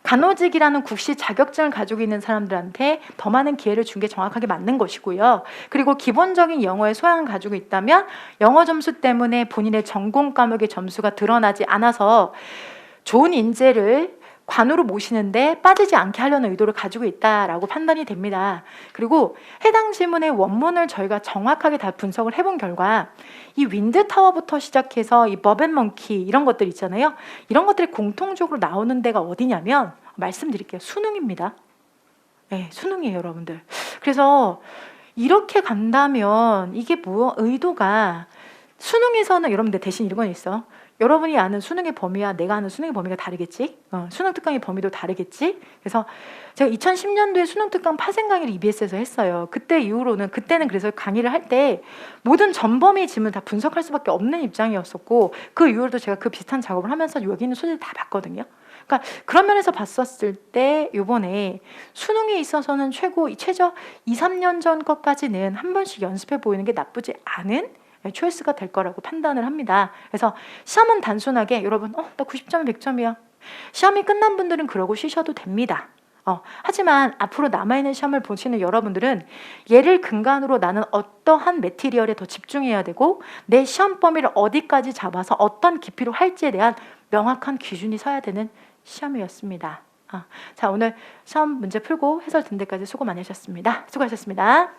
간호직이라는 국시 자격증을 가지고 있는 사람들한테 더 많은 기회를 준 게 정확하게 맞는 것이고요. 그리고 기본적인 영어의 소양을 가지고 있다면 영어 점수 때문에 본인의 전공 과목의 점수가 드러나지 않아서 좋은 인재를 관으로 모시는데 빠지지 않게 하려는 의도를 가지고 있다라고 판단이 됩니다. 그리고 해당 지문의 원문을 저희가 정확하게 다 분석을 해본 결과 이 윈드타워부터 시작해서 이 버벤먼키 이런 것들 있잖아요. 이런 것들이 공통적으로 나오는 데가 어디냐면 말씀드릴게요. 수능입니다. 네, 수능이에요, 여러분들. 그래서 이렇게 간다면 이게 뭐 의도가 수능에서는 여러분들 대신 이런 건 있어. 여러분이 아는 수능의 범위와 내가 아는 수능의 범위가 다르겠지. 수능 특강의 범위도 다르겠지. 그래서 제가 2010년도에 수능 특강 파생 강의를 EBS에서 했어요. 그때 이후로는 그때는 그래서 강의를 할 때 모든 전범위 지문을 다 분석할 수밖에 없는 입장이었었고 그 이후로도 제가 그 비슷한 작업을 하면서 여기 있는 소재를 다 봤거든요. 그러니까 그런 면에서 봤었을 때 이번에 수능에 있어서는 최저 2, 3년 전 것까지는 한 번씩 연습해 보이는 게 나쁘지 않은 초이스가 될 거라고 판단을 합니다. 그래서 시험은 단순하게 여러분 나 90점이 100점이야. 시험이 끝난 분들은 그러고 쉬셔도 됩니다. 하지만 앞으로 남아있는 시험을 보시는 여러분들은 얘를 근간으로 나는 어떠한 매티리얼에 더 집중해야 되고 내 시험 범위를 어디까지 잡아서 어떤 깊이로 할지에 대한 명확한 기준이 서야 되는 시험이었습니다. 자, 오늘 시험 문제 풀고 해설 듣는 데까지 수고 많으셨습니다. 수고하셨습니다.